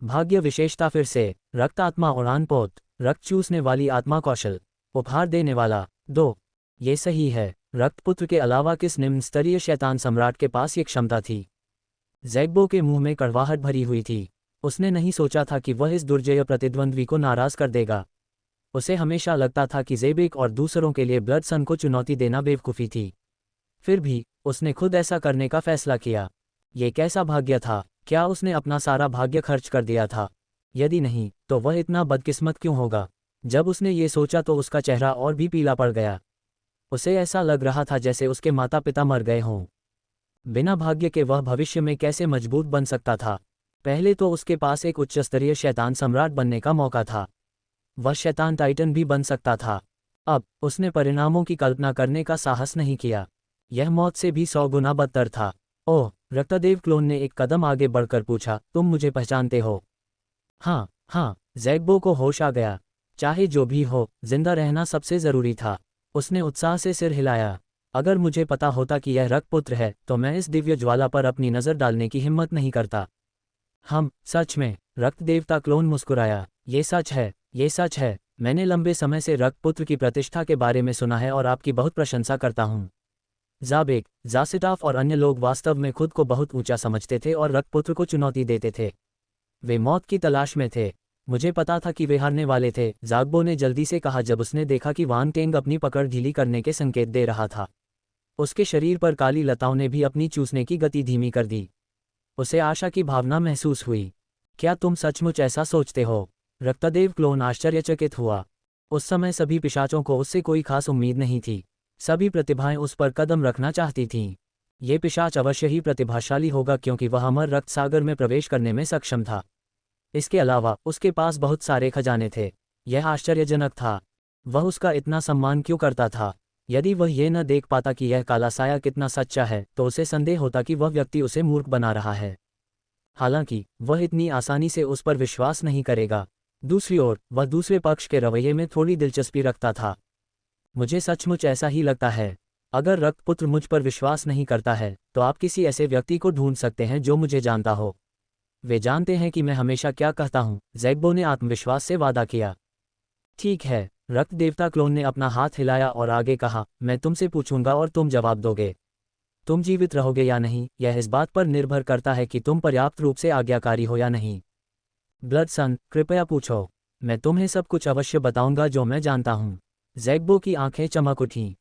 भाग्य विशेषता फिर से, रक्त आत्मा उड़ान पोत, रक्त चूसने वाली आत्मा कौशल, उपहार देने वाला। 2। ये सही है। रक्तपुत्र के अलावा किस निम्न स्तरीय शैतान सम्राट के पास ये क्षमता थी? ज़ैग्बो के मुंह में कड़वाहट भरी हुई थी। उसने नहीं सोचा था कि वह इस दुर्जय प्रतिद्वंद्वी को नाराज कर देगा। उसे हमेशा लगता था कि ज़ेबेक और दूसरों के लिए ब्लड सन को चुनौती देना बेवकूफ़ी थी। फिर भी उसने खुद ऐसा करने का फैसला किया। ये कैसा भाग्य था? क्या उसने अपना सारा भाग्य खर्च कर दिया था? यदि नहीं, तो वह इतना बदकिस्मत क्यों होगा? जब उसने ये सोचा तो उसका चेहरा और भी पीला पड़ गया। उसे ऐसा लग रहा था जैसे उसके माता पिता मर गए हों। बिना भाग्य के वह भविष्य में कैसे मजबूत बन सकता था? पहले तो उसके पास एक उच्च स्तरीय शैतान सम्राट बनने का मौका था। वह शैतान टाइटन भी बन सकता था। अब उसने परिणामों की कल्पना करने का साहस नहीं किया। यह मौत से भी 100 गुना बदतर था। ओह! रक्तदेव क्लोन ने एक कदम आगे बढ़कर पूछा, तुम मुझे पहचानते हो? हाँ, हाँ। ज़ैग्बो को होश आ गया। चाहे जो भी हो, जिंदा रहना सबसे ज़रूरी था। उसने उत्साह से सिर हिलाया। अगर मुझे पता होता कि यह रक्तपुत्र है, तो मैं इस दिव्य ज्वाला पर अपनी नज़र डालने की हिम्मत नहीं करता। सच में? रक्त देवता क्लोन मुस्कुराया। ये सच है, ये सच है। मैंने लंबे समय से रक्तपुत्र की प्रतिष्ठा के बारे में सुना है और आपकी बहुत प्रशंसा करता हूँ। ज़ाबेक, ज़ासिटाफ और अन्य लोग वास्तव में खुद को बहुत ऊंचा समझते थे और रक्तपुत्र को चुनौती देते थे। वे मौत की तलाश में थे। मुझे पता था कि वे हारने वाले थे, ज़ाग्बो ने जल्दी से कहा जब उसने देखा कि वांग टेंग अपनी पकड़ ढीली करने के संकेत दे रहा था। उसके शरीर पर काली लताओं ने भी अपनी चूसने की गति धीमी कर दी। उसे आशा की भावना महसूस हुई। क्या तुम सचमुच ऐसा सोचते हो? रक्तदेव क्लोन आश्चर्यचकित हुआ। उस समय सभी पिशाचों को उससे कोई खास उम्मीद नहीं थी। सभी प्रतिभाएं उस पर कदम रखना चाहती थीं। ये पिशाच अवश्य ही प्रतिभाशाली होगा क्योंकि वह अमर रक्त सागर में प्रवेश करने में सक्षम था। इसके अलावा उसके पास बहुत सारे खजाने थे। यह आश्चर्यजनक था। वह उसका इतना सम्मान क्यों करता था? यदि वह ये न देख पाता कि यह काला साया कितना सच्चा है, तो उसे संदेह होता कि वह व्यक्ति उसे मूर्ख बना रहा है। हालांकि वह इतनी आसानी से उस पर विश्वास नहीं करेगा। दूसरी ओर वह दूसरे पक्ष के रवैये में थोड़ी दिलचस्पी रखता था। मुझे सचमुच ऐसा ही लगता है। अगर रक्तपुत्र मुझ पर विश्वास नहीं करता है, तो आप किसी ऐसे व्यक्ति को ढूंढ सकते हैं जो मुझे जानता हो। वे जानते हैं कि मैं हमेशा क्या कहता हूँ, ज़ैग्बो ने आत्मविश्वास से वादा किया। ठीक है। रक्त देवता क्लोन ने अपना हाथ हिलाया और आगे कहा, मैं तुमसे पूछूंगा और तुम जवाब दोगे। तुम जीवित रहोगे या नहीं, यह इस बात पर निर्भर करता है कि तुम पर्याप्त रूप से आज्ञाकारी हो या नहीं। ब्लड सन, कृपया पूछो। मैं तुम्हें सब कुछ अवश्य बताऊंगा जो मैं जानता हूँ। ज़ैग्बो की आंखें चमक उठीं।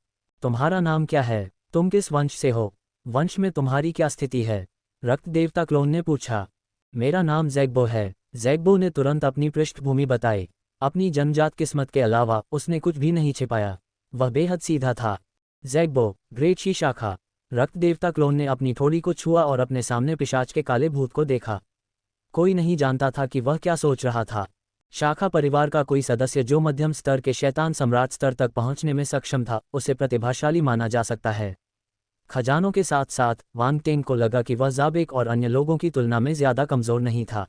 तुम्हारा नाम क्या है? तुम किस वंश से हो? वंश में तुम्हारी क्या स्थिति है? रक्त देवता क्लोन ने पूछा। मेरा नाम ज़ैग्बो है। ज़ैग्बो ने तुरंत अपनी पृष्ठभूमि बताई। अपनी जन्मजात किस्मत के अलावा उसने कुछ भी नहीं छिपाया। वह बेहद सीधा था। ज़ैग्बो, ग्रेट शी शाखा। रक्त देवता क्लोन ने अपनी ठोड़ी को छुआ और अपने सामने पिशाच के काले भूत को देखा। कोई नहीं जानता था कि वह क्या सोच रहा था। शाखा परिवार का कोई सदस्य जो मध्यम स्तर के शैतान सम्राट स्तर तक पहुंचने में सक्षम था, उसे प्रतिभाशाली माना जा सकता है। खजानों के साथ साथ वांग टेंग को लगा कि वह ज़ाबेक और अन्य लोगों की तुलना में ज़्यादा कमज़ोर नहीं था।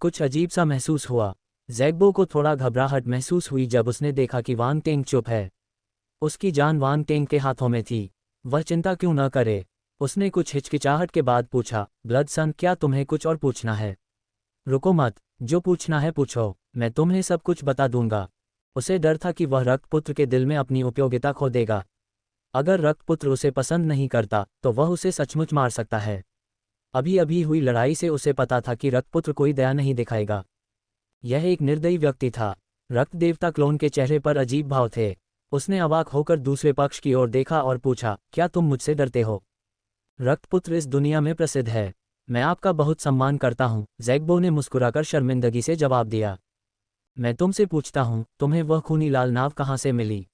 कुछ अजीब सा महसूस हुआ। ज़ैग्बो को थोड़ा घबराहट महसूस हुई जब उसने देखा कि वांग टेंग चुप है। उसकी जान वांग टेंग के हाथों में थी। वह चिंता क्यों न करे? उसने कुछ हिचकिचाहट के बाद पूछा, ब्लड सन, क्या तुम्हें कुछ और पूछना है? रुको मत, जो पूछना है पूछो, मैं तुम्हें सब कुछ बता दूंगा। उसे डर था कि वह रक्तपुत्र के दिल में अपनी उपयोगिता खो देगा। अगर रक्तपुत्र उसे पसंद नहीं करता, तो वह उसे सचमुच मार सकता है। अभी अभी हुई लड़ाई से उसे पता था कि रक्तपुत्र कोई दया नहीं दिखाएगा। यह एक निर्दयी व्यक्ति था। रक्त देवता क्लोन के चेहरे पर अजीब भाव थे। उसने अवाक होकर दूसरे पक्ष की ओर देखा और पूछा, क्या तुम मुझसे डरते हो? रक्तपुत्र इस दुनिया में प्रसिद्ध है। मैं आपका बहुत सम्मान करता हूँ, ज़ैग्बो ने मुस्कुराकर शर्मिंदगी से जवाब दिया। मैं तुमसे पूछता हूँ, तुम्हें वह खूनी लाल नाव कहाँ से मिली?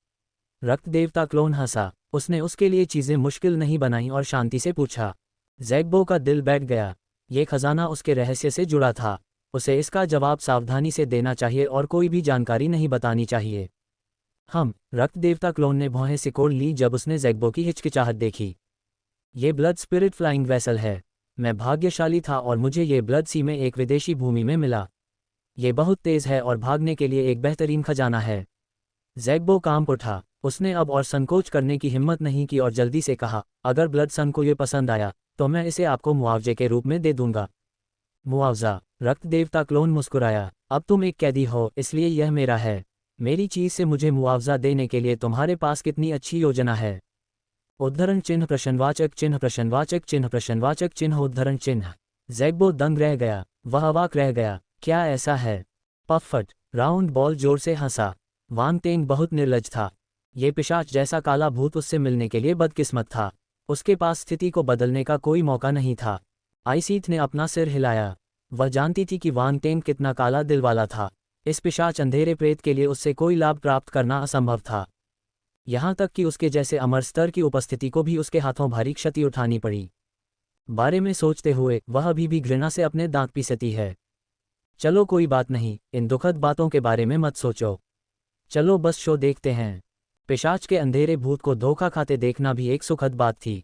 रक्त देवता क्लोन हंसा। उसने उसके लिए चीज़ें मुश्किल नहीं बनाई और शांति से पूछा। ज़ैग्बो का दिल बैठ गया। ये खजाना उसके रहस्य से जुड़ा था। उसे इसका जवाब सावधानी से देना चाहिए और कोई भी जानकारी नहीं बतानी चाहिए। रक्त देवता क्लोन ने भौहें सिकोड़ ली जब उसने ज़ैग्बो की हिचकिचाहट देखी। ये ब्लड स्पिरिट फ्लाइंग वेसल है। मैं भाग्यशाली था और मुझे ये ब्लड सी में एक विदेशी भूमि में मिला। ये बहुत तेज़ है और भागने के लिए एक बेहतरीन खजाना है। ज़ैग्बो कांप उठा। उसने अब और संकोच करने की हिम्मत नहीं की और जल्दी से कहा, अगर ब्लड सन को ये पसंद आया, तो मैं इसे आपको मुआवजे के रूप में दे दूंगा। मुआवजा? रक्त देवता क्लोन मुस्कुराया, अब तुम एक कैदी हो, इसलिए यह मेरा है। मेरी चीज से मुझे मुआवजा देने के लिए तुम्हारे पास कितनी अच्छी योजना है। उद्धरण चिन्ह प्रश्नवाचक चिन्ह प्रश्नवाचक चिन्ह प्रश्नवाचक चिन्ह उद्धरण चिन्ह। ज़ैग्बो दंग रह गया, वह अवाक रह गया, क्या ऐसा है? पफट। राउंड बॉल जोर से हंसा। वांग टेंग बहुत निर्लज था। ये पिशाच जैसा काला भूत उससे मिलने के लिए बदकिस्मत था। उसके पास स्थिति को बदलने का कोई मौका नहीं था। आइसीथ ने अपना सिर हिलाया। वह जानती थी कि वांग टेंग कितना काला दिल वाला था। इस पिशाच अंधेरे प्रेत के लिए उससे कोई लाभ प्राप्त करना असंभव था। यहाँ तक कि उसके जैसे अमर स्तर की उपस्थिति को भी उसके हाथों भारी क्षति उठानी पड़ी। बारे में सोचते हुए वह अभी भी घृणा से अपने दांत पीसती है। चलो कोई बात नहीं, इन दुखद बातों के बारे में मत सोचो। चलो बस शो देखते हैं। पिशाच के अंधेरे भूत को धोखा खाते देखना भी एक सुखद बात थी।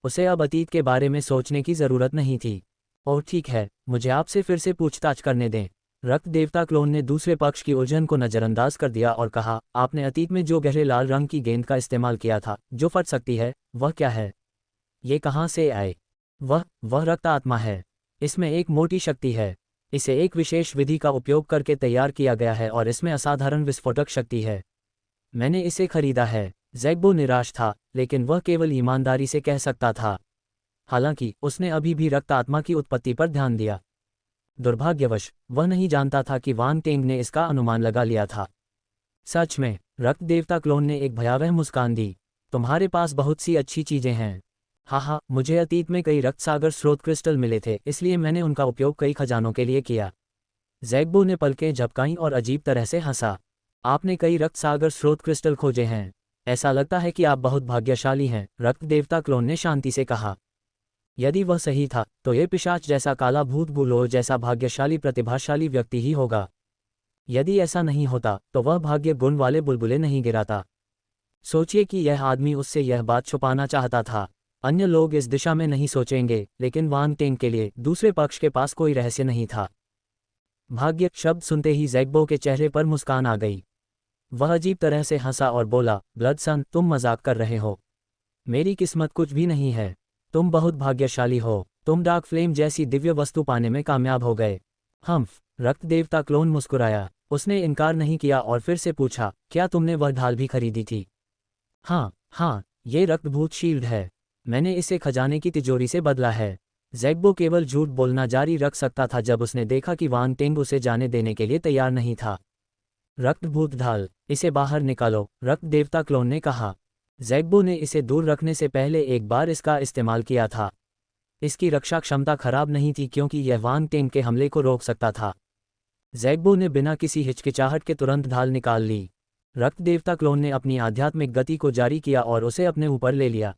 उसे अब अतीत के बारे में सोचने की जरूरत नहीं थी। और ठीक है, मुझे आपसे फिर से पूछताछ करने दें। रक्त देवता क्लोन ने दूसरे पक्ष की उलझन को नज़रअंदाज कर दिया और कहा, आपने अतीत में जो गहरे लाल रंग की गेंद का इस्तेमाल किया था, जो फट सकती है, वह क्या है? ये कहाँ से आए? वह रक्त आत्मा है। इसमें एक मोटी शक्ति है। इसे एक विशेष विधि का उपयोग करके तैयार किया गया है और इसमें असाधारण विस्फोटक शक्ति है। मैंने इसे खरीदा है। ज़ैग्बो निराश था, लेकिन वह केवल ईमानदारी से कह सकता था। हालांकि उसने अभी भी रक्त आत्मा की उत्पत्ति पर ध्यान दिया। दुर्भाग्यवश वह नहीं जानता था कि वांग टेंग ने इसका अनुमान लगा लिया था। सच में, रक्त देवता क्लोन ने एक भयावह मुस्कान दी। तुम्हारे पास बहुत सी अच्छी चीजें हैं। हाँ, मुझे अतीत में कई रक्त सागर स्रोत क्रिस्टल मिले थे, इसलिए मैंने उनका उपयोग कई खजानों के लिए किया। ज़ैग्बो ने पलकें झपकाईं और अजीब तरह से हंसा। आपने कई रक्त सागर स्रोत क्रिस्टल खोजे हैं। ऐसा लगता है कि आप बहुत भाग्यशाली हैं, रक्त देवता क्लोन ने शांति से कहा। यदि वह सही था, तो ये पिशाच जैसा काला भूत बुलोर जैसा भाग्यशाली प्रतिभाशाली व्यक्ति ही होगा। यदि ऐसा नहीं होता, तो वह भाग्य गुण वाले बुलबुले नहीं गिराता। सोचिए कि यह आदमी उससे यह बात छुपाना चाहता था। अन्य लोग इस दिशा में नहीं सोचेंगे, लेकिन वांग टेंग के लिए दूसरे पक्ष के पास कोई रहस्य नहीं था। भाग्य शब्द सुनते ही ज़ैग्बो के चेहरे पर मुस्कान आ गई। वह अजीब तरह से हंसा और बोला, ब्लडसन, तुम मजाक कर रहे हो। मेरी किस्मत कुछ भी नहीं है। तुम बहुत भाग्यशाली हो। तुम डार्क फ्लेम जैसी दिव्य वस्तु पाने में कामयाब हो गए। रक्त देवता क्लोन मुस्कुराया। उसने इनकार नहीं किया और फिर से पूछा, क्या तुमने वह ढाल भी खरीदी थी? हाँ, ये रक्तभूत शील्ड है। मैंने इसे खजाने की तिजोरी से बदला है। ज़ैग्बो केवल झूठ बोलना जारी रख सकता था जब उसने देखा कि वांग टेंग उसे जाने देने के लिए तैयार नहीं था। रक्तभूत ढाल, इसे बाहर निकालो, रक्त देवता क्लोन ने कहा। ज़ैग्बो ने इसे दूर रखने से पहले एक बार इसका इस्तेमाल किया था। इसकी रक्षा क्षमता खराब नहीं थी क्योंकि यह वांग टेंग के हमले को रोक सकता था। ज़ैग्बो ने बिना किसी हिचकिचाहट के तुरंत ढाल निकाल ली। रक्त देवता क्लोन ने अपनी आध्यात्मिक गति को जारी किया और उसे अपने ऊपर ले लिया।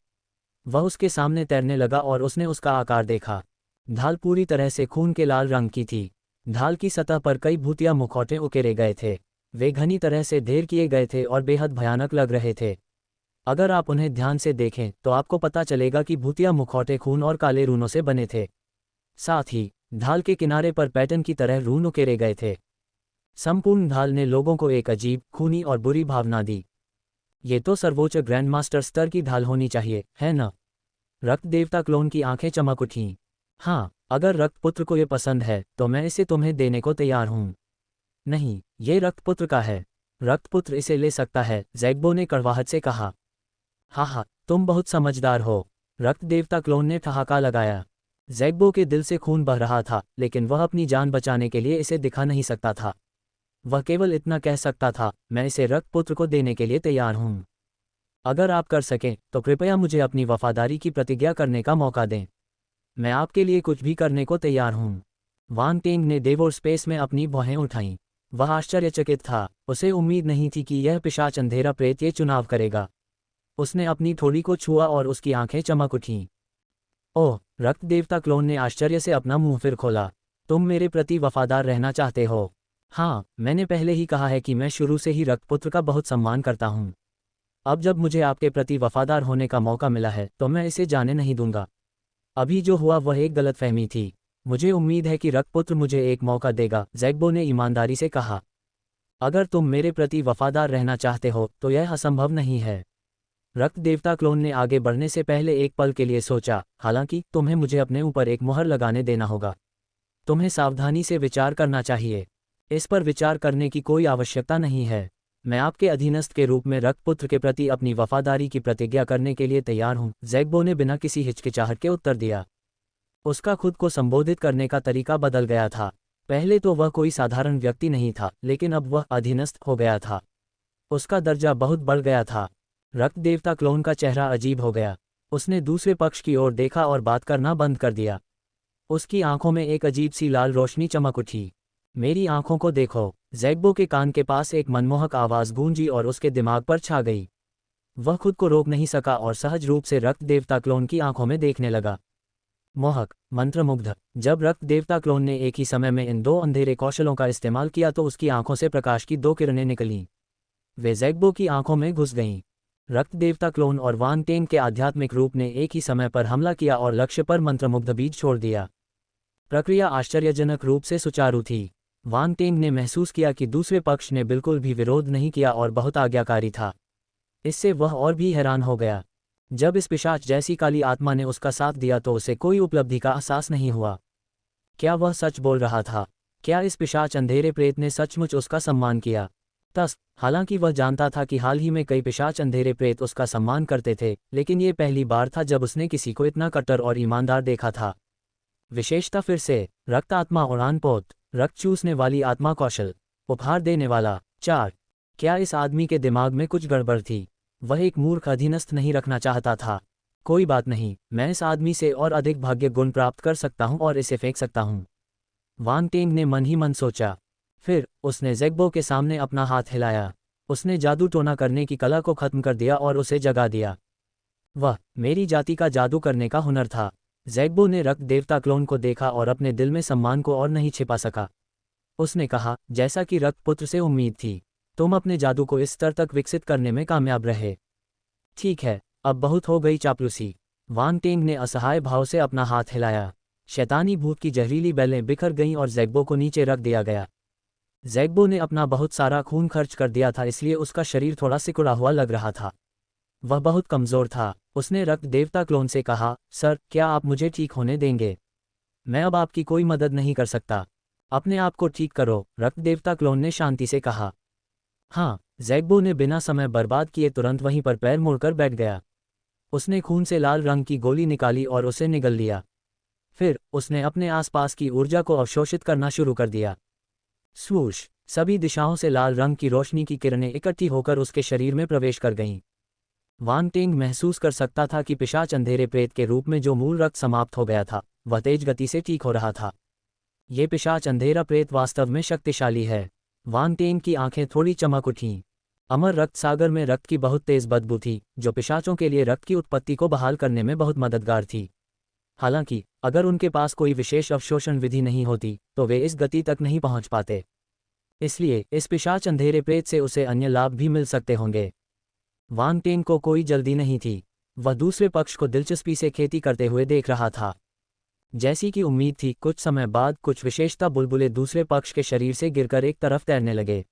वह उसके सामने तैरने लगा और उसने उसका आकार देखा। ढाल पूरी तरह से खून के लाल रंग की थी। ढाल की सतह पर कई भूतिया मुखौटे उकेरे गए थे। वे घनी तरह से ढेर किए गए थे और बेहद भयानक लग रहे थे। अगर आप उन्हें ध्यान से देखें तो आपको पता चलेगा कि भूतिया मुखौटे खून और काले रूनों से बने थे। साथ ही ढाल के किनारे पर पैटर्न की तरह रून उकेरे गए थे। संपूर्ण ढाल ने लोगों को एक अजीब, खूनी और बुरी भावना दी। ये तो सर्वोच्च ग्रैंड मास्टर स्तर की ढाल होनी चाहिए, है न? रक्त देवता क्लोन की आंखें चमक उठीं। हाँ, अगर रक्तपुत्र को ये पसंद है तो मैं इसे तुम्हें देने को तैयार हूँ। नहीं, ये रक्तपुत्र का है। रक्तपुत्र इसे ले सकता है, ज़ैग्बो ने कड़वाहट से कहा। हाँ, तुम बहुत समझदार हो, रक्त देवता क्लोन ने ठहाका लगाया। ज़ैग्बो के दिल से खून बह रहा था, लेकिन वह अपनी जान बचाने के लिए इसे दिखा नहीं सकता था। वह केवल इतना कह सकता था, मैं इसे रक्तपुत्र को देने के लिए तैयार हूँ। अगर आप कर सकें तो कृपया मुझे अपनी वफादारी की प्रतिज्ञा करने का मौका दें। मैं आपके लिए कुछ भी करने को तैयार हूँ। वांग टेंग ने देवोर स्पेस में अपनी भौहें उठाईं। वह आश्चर्यचकित था। उसे उम्मीद नहीं थी कि यह पिशाच अंधेरा प्रेत ये चुनाव करेगा। उसने अपनी थोड़ी को छुआ और उसकी आंखें चमक उठीं। ओह, रक्त देवता क्लोन ने आश्चर्य से अपना मुंह फिर खोला। तुम मेरे प्रति वफादार रहना चाहते हो? हाँ, मैंने पहले ही कहा है कि मैं शुरू से ही रक्तपुत्र का बहुत सम्मान करता हूँ। अब जब मुझे आपके प्रति वफादार होने का मौका मिला है तो मैं इसे जाने नहीं दूंगा। अभी जो हुआ वह एक गलतफहमी थी। मुझे उम्मीद है कि रक्तपुत्र मुझे एक मौका देगा, ज़ैग्बो ने ईमानदारी से कहा। अगर तुम मेरे प्रति वफादार रहना चाहते हो तो यह असंभव नहीं है। रक्त देवता क्लोन ने आगे बढ़ने से पहले एक पल के लिए सोचा, हालांकि तुम्हें मुझे अपने ऊपर एक मुहर लगाने देना होगा। तुम्हें सावधानी से विचार करना चाहिए। इस पर विचार करने की कोई आवश्यकता नहीं है। मैं आपके अधीनस्थ के रूप में रक्तपुत्र के प्रति अपनी वफादारी की प्रतिज्ञा करने के लिए तैयार हूँ, ज़ैग्बो ने बिना किसी हिचकिचाहट के उत्तर दिया। उसका खुद को संबोधित करने का तरीका बदल गया था। पहले तो वह कोई साधारण व्यक्ति नहीं था, लेकिन अब वह अधीनस्थ हो गया था। उसका दर्जा बहुत बढ़ गया था। रक्त देवता क्लोन का चेहरा अजीब हो गया। उसने दूसरे पक्ष की ओर देखा और बात करना बंद कर दिया। उसकी आंखों में एक अजीब सी लाल रोशनी चमक उठी। मेरी आंखों को देखो। ज़ैग्बो के कान के पास एक मनमोहक आवाज़ गूंजी और उसके दिमाग पर छा गई। वह खुद को रोक नहीं सका और सहज रूप से रक्त देवता क्लोन की आंखों में देखने लगा। मोहक, मंत्रमुग्ध। जब रक्त देवता क्लोन ने एक ही समय में इन दो अंधेरे कौशलों का इस्तेमाल किया तो उसकी आंखों से प्रकाश की दो किरणें निकलीं। वे ज़ैग्बो की आंखों में घुस गईं। रक्त देवता क्लोन और वान टेंग के आध्यात्मिक रूप ने एक ही समय पर हमला किया और लक्ष्य पर मंत्रमुग्ध बीज छोड़ दिया। प्रक्रिया आश्चर्यजनक रूप से सुचारू थी। वान टेंग ने महसूस किया कि दूसरे पक्ष ने बिल्कुल भी विरोध नहीं किया और बहुत आज्ञाकारी था। इससे वह और भी हैरान हो गया। जब इस पिशाच जैसी काली आत्मा ने उसका साथ दिया तो उसे कोई उपलब्धि का एहसास नहीं हुआ। क्या वह सच बोल रहा था? क्या इस पिशाच अंधेरे प्रेत ने सचमुच उसका सम्मान किया? हालांकि वह जानता था कि हाल ही में कई पिशाच अंधेरे प्रेत उसका सम्मान करते थे, लेकिन ये पहली बार था जब उसने किसी को इतना कट्टर और ईमानदार देखा था। विशेषता फिर से, रक्त आत्मा उड़ान पोत, रक्त चूसने वाली आत्मा कौशल, उपहार देने वाला 4। क्या इस आदमी के दिमाग में कुछ गड़बड़ थी? वह एक मूर्ख अधीनस्थ नहीं रखना चाहता था। कोई बात नहीं, मैं इस आदमी से और अधिक भाग्य गुण प्राप्त कर सकता हूं और इसे फेंक सकता हूं। वान टेंग ने मन ही मन सोचा। फिर उसने ज़ैग्बो के सामने अपना हाथ हिलाया। उसने जादू टोना करने की कला को खत्म कर दिया और उसे जगा दिया। वह मेरी जाति का जादू करने का हुनर था। ज़ैग्बो ने रक्त देवता क्लोन को देखा और अपने दिल में सम्मान को और नहीं छिपा सका। उसने कहा, जैसा कि रक्तपुत्र से उम्मीद थी, तुम अपने जादू को इस स्तर तक विकसित करने में कामयाब रहे। ठीक है, अब बहुत हो गई चापलूसी। वान टेंग ने असहाय भाव से अपना हाथ हिलाया। शैतानी भूत की जहरीली बेलें बिखर गईं और ज़ैग्बो को नीचे रख दिया गया। ज़ैग्बो ने अपना बहुत सारा खून खर्च कर दिया था, इसलिए उसका शरीर थोड़ा सिकुड़ा हुआ लग रहा था। वह बहुत कमज़ोर था। उसने रक्त देवता क्लोन से कहा, सर, क्या आप मुझे ठीक होने देंगे? मैं अब आपकी कोई मदद नहीं कर सकता। अपने आप को ठीक करो, रक्त देवता क्लोन ने शांति से कहा। हाँ, ज़ैग्बो ने बिना समय बर्बाद किए तुरंत वहीं पर पैर मोड़कर बैठ गया। उसने खून से लाल रंग की गोली निकाली और उसे निगल लिया। फिर उसने अपने आसपास की ऊर्जा को अवशोषित करना शुरू कर दिया। स्वूश, सभी दिशाओं से लाल रंग की रोशनी की किरणें इकट्ठी होकर उसके शरीर में प्रवेश कर गईं। वान टेंग महसूस कर सकता था कि पिशाच अंधेरे प्रेत के रूप में जो मूल रक्त समाप्त हो गया था, वह तेज गति से ठीक हो रहा था। ये पिशाच अंधेरा प्रेत वास्तव में शक्तिशाली है। वान टेंग की आंखें थोड़ी चमक उठीं। अमर रक्त सागर में रक्त की बहुत तेज बदबू थी, जो पिशाचों के लिए रक्त की उत्पत्ति को बहाल करने में बहुत मददगार थी। हालांकि अगर उनके पास कोई विशेष अवशोषण विधि नहीं होती तो वे इस गति तक नहीं पहुंच पाते। इसलिए इस पिशाच अंधेरे प्रेत से उसे अन्य लाभ भी मिल सकते होंगे। वान टेंग को कोई जल्दी नहीं थी। वह दूसरे पक्ष को दिलचस्पी से खेती करते हुए देख रहा था। जैसी कि उम्मीद थी, कुछ समय बाद कुछ विशेषता बुलबुले दूसरे पक्ष के शरीर से गिरकर एक तरफ तैरने लगे।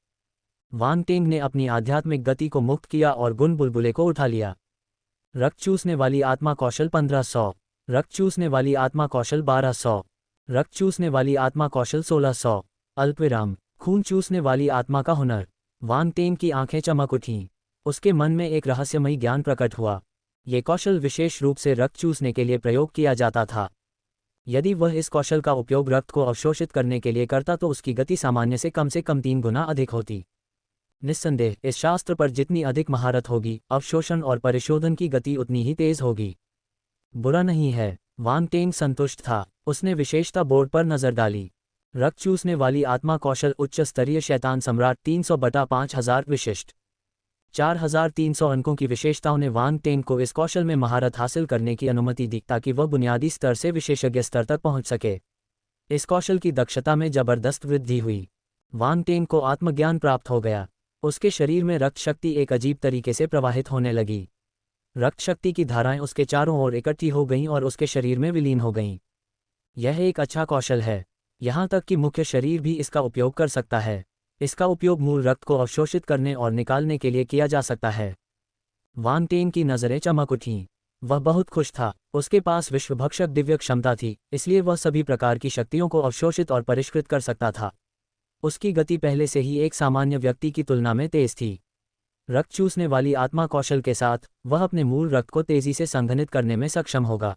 वान टेंग ने अपनी आध्यात्मिक गति को मुक्त किया और गुण बुलबुले को उठा लिया। रक्त चूसने वाली आत्मा कौशल 1500, रक्त चूसने वाली आत्मा कौशल 1200, रक्त चूसने वाली आत्मा कौशल 1600, अल्पविराम, खून चूसने वाली आत्मा का हुनर। वान टेंग की आंखें चमक उठीं। उसके मन में एक रहस्यमयी ज्ञान प्रकट हुआ। ये कौशल विशेष रूप से रक्त चूसने के लिए प्रयोग किया जाता था। यदि वह इस कौशल का उपयोग रक्त को अवशोषित करने के लिए करता तो उसकी गति सामान्य से कम 3 गुना अधिक होती। निस्संदेह इस शास्त्र पर जितनी अधिक महारत होगी, अवशोषण और परिशोधन की गति उतनी ही तेज होगी। बुरा नहीं है, वान टेंग संतुष्ट था। उसने विशेषता बोर्ड पर नजर डाली। रक्त चूसने वाली आत्मा कौशल उच्च स्तरीय शैतान सम्राट 300/5000 विशिष्ट। 4300 अंकों की विशेषताओं ने वान टेंग को इस कौशल में महारत हासिल करने की अनुमति दी ताकि वह बुनियादी स्तर से विशेषज्ञ स्तर तक पहुंच सके। इस कौशल की दक्षता में जबरदस्त वृद्धि हुई। वान टेंग को आत्मज्ञान प्राप्त हो गया। उसके शरीर में रक्त शक्ति एक अजीब तरीके से प्रवाहित होने लगी। रक्त शक्ति की धाराएं उसके चारों ओर इकट्ठी हो गईं और उसके शरीर में विलीन हो गईं। यह एक अच्छा कौशल है। यहाँ तक कि मुख्य शरीर भी इसका उपयोग कर सकता है। इसका उपयोग मूल रक्त को अवशोषित करने और निकालने के लिए किया जा सकता है। वान टेंग की नज़रें चमक उठीं। वह बहुत खुश था। उसके पास विश्वभक्षक दिव्य क्षमता थी, इसलिए वह सभी प्रकार की शक्तियों को अवशोषित और परिष्कृत कर सकता था। उसकी गति पहले से ही एक सामान्य व्यक्ति की तुलना में तेज थी। रक्त चूसने वाली आत्मा कौशल के साथ वह अपने मूल रक्त को तेजी से संघनित करने में सक्षम होगा।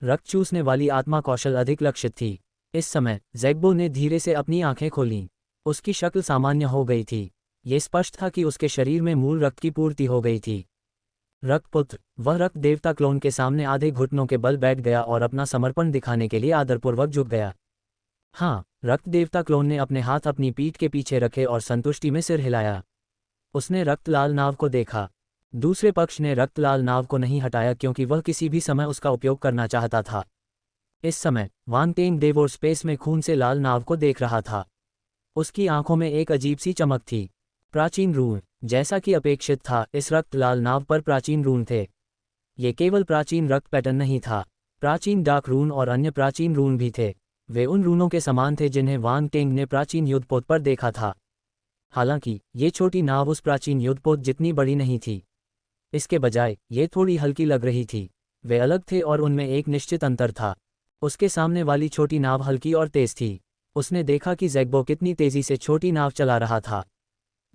रक्त चूसने वाली आत्मा कौशल अधिक लक्षित थी। इस समय ज़ैग्बो ने धीरे से अपनी आंखें खोलीं। उसकी शक्ल सामान्य हो गई थी। ये स्पष्ट था कि उसके शरीर में मूल रक्त की पूर्ति हो गई थी। रक्तपुत्र, वह रक्त देवता क्लोन के सामने आधे घुटनों के बल बैठ गया और अपना समर्पण दिखाने के लिए आदरपूर्वक झुक गया। हाँ, रक्त देवता क्लोन ने अपने हाथ अपनी पीठ के पीछे रखे और संतुष्टि में सिर हिलाया। उसने रक्तलाल नाव को देखा। दूसरे पक्ष ने रक्तलाल नाव को नहीं हटाया क्योंकि वह किसी भी समय उसका उपयोग करना चाहता था। इस समय वांग टेंग देवोर स्पेस में खून से लाल नाव को देख रहा था। उसकी आंखों में एक अजीब सी चमक थी। प्राचीन रून, जैसा कि अपेक्षित था, इस रक्त लाल नाव पर प्राचीन रून थे। ये केवल प्राचीन रक्त पैटर्न नहीं था, प्राचीन डाक रून और अन्य प्राचीन रून भी थे। वे उन रूनों के समान थे जिन्हें वांग टेंग ने प्राचीन युद्धपोत पर देखा था। हालांकि ये छोटी नाव उस प्राचीन युद्धपोत जितनी बड़ी नहीं थी। इसके बजाय ये थोड़ी हल्की लग रही थी। वे अलग थे और उनमें एक निश्चित अंतर था। उसके सामने वाली छोटी नाव हल्की और तेज थी। उसने देखा कि ज़ैग्बो कितनी तेजी से छोटी नाव चला रहा था।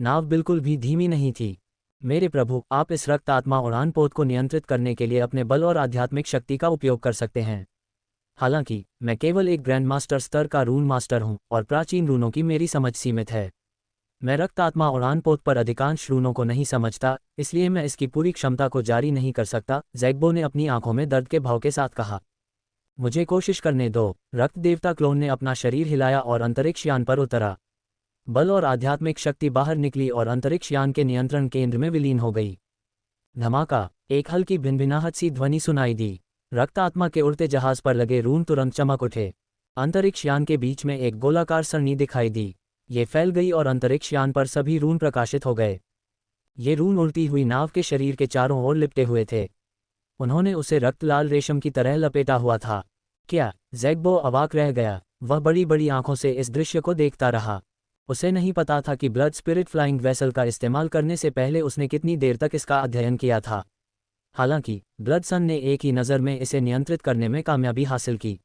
नाव बिल्कुल भी धीमी नहीं थी। मेरे प्रभु, आप इस रक्त आत्मा उड़ान पोत को नियंत्रित करने के लिए अपने बल और आध्यात्मिक शक्ति का उपयोग कर सकते हैं। हालांकि मैं केवल एक ग्रैंड मास्टर स्तर का रून मास्टर हूं और प्राचीन रूनों की मेरी समझ सीमित है। मैं रक्त आत्मा उड़ान पोत पर अधिकांश रूनों को नहीं समझता, इसलिए मैं इसकी पूरी क्षमता को जारी नहीं कर सकता, ज़ैग्बो ने अपनी आंखों में दर्द के भाव के साथ कहा। मुझे कोशिश करने दो। रक्त देवता क्लोन ने अपना शरीर हिलाया और अंतरिक्ष यान पर उतरा। बल और आध्यात्मिक शक्ति बाहर निकली और अंतरिक्ष यान के नियंत्रण केंद्र में विलीन हो गई। धमाका, एक हल्की भिनभिनाहट सी ध्वनि सुनाई दी। रक्त आत्मा के उड़ते जहाज पर लगे रून तुरंत चमक उठे। अंतरिक्ष यान के बीच में एक गोलाकार सरणी दिखाई दी। ये फैल गई और अंतरिक्ष यान पर सभी रून प्रकाशित हो गए। ये रून उड़ती हुई नाव के शरीर के चारों ओर लिपटे हुए थे। उन्होंने उसे रक्त लाल रेशम की तरह लपेटा हुआ था। क्या? ज़ैग्बो अवाक रह गया। वह बड़ी बड़ी आंखों से इस दृश्य को देखता रहा। उसे नहीं पता था कि ब्लड स्पिरिट फ्लाइंग वेसल का इस्तेमाल करने से पहले उसने कितनी देर तक इसका अध्ययन किया था। हालांकि ब्लड सन ने एक ही नज़र में इसे नियंत्रित करने में कामयाबी हासिल की।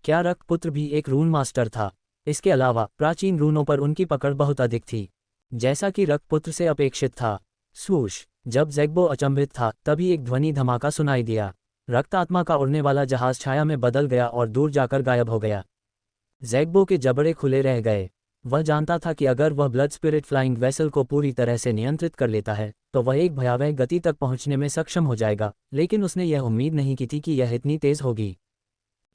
क्या रक्तपुत्र भी एक रून मास्टर था? इसके अलावा प्राचीन रूनों पर उनकी पकड़ बहुत अधिक थी, जैसा कि रक्तपुत्र से अपेक्षित था। स्वूश! जब ज़ैग्बो अचंभित था, तभी एक ध्वनि धमाका सुनाई दिया। रक्त आत्मा का उड़ने वाला जहाज छाया में बदल गया और दूर जाकर गायब हो गया। ज़ैग्बो के जबड़े खुले रह गए। वह जानता था कि अगर वह ब्लड स्पिरिट फ्लाइंग वेसल को पूरी तरह से नियंत्रित कर लेता है तो वह एक भयावह गति तक पहुंचने में सक्षम हो जाएगा, लेकिन उसने यह उम्मीद नहीं की थी कि यह इतनी तेज होगी।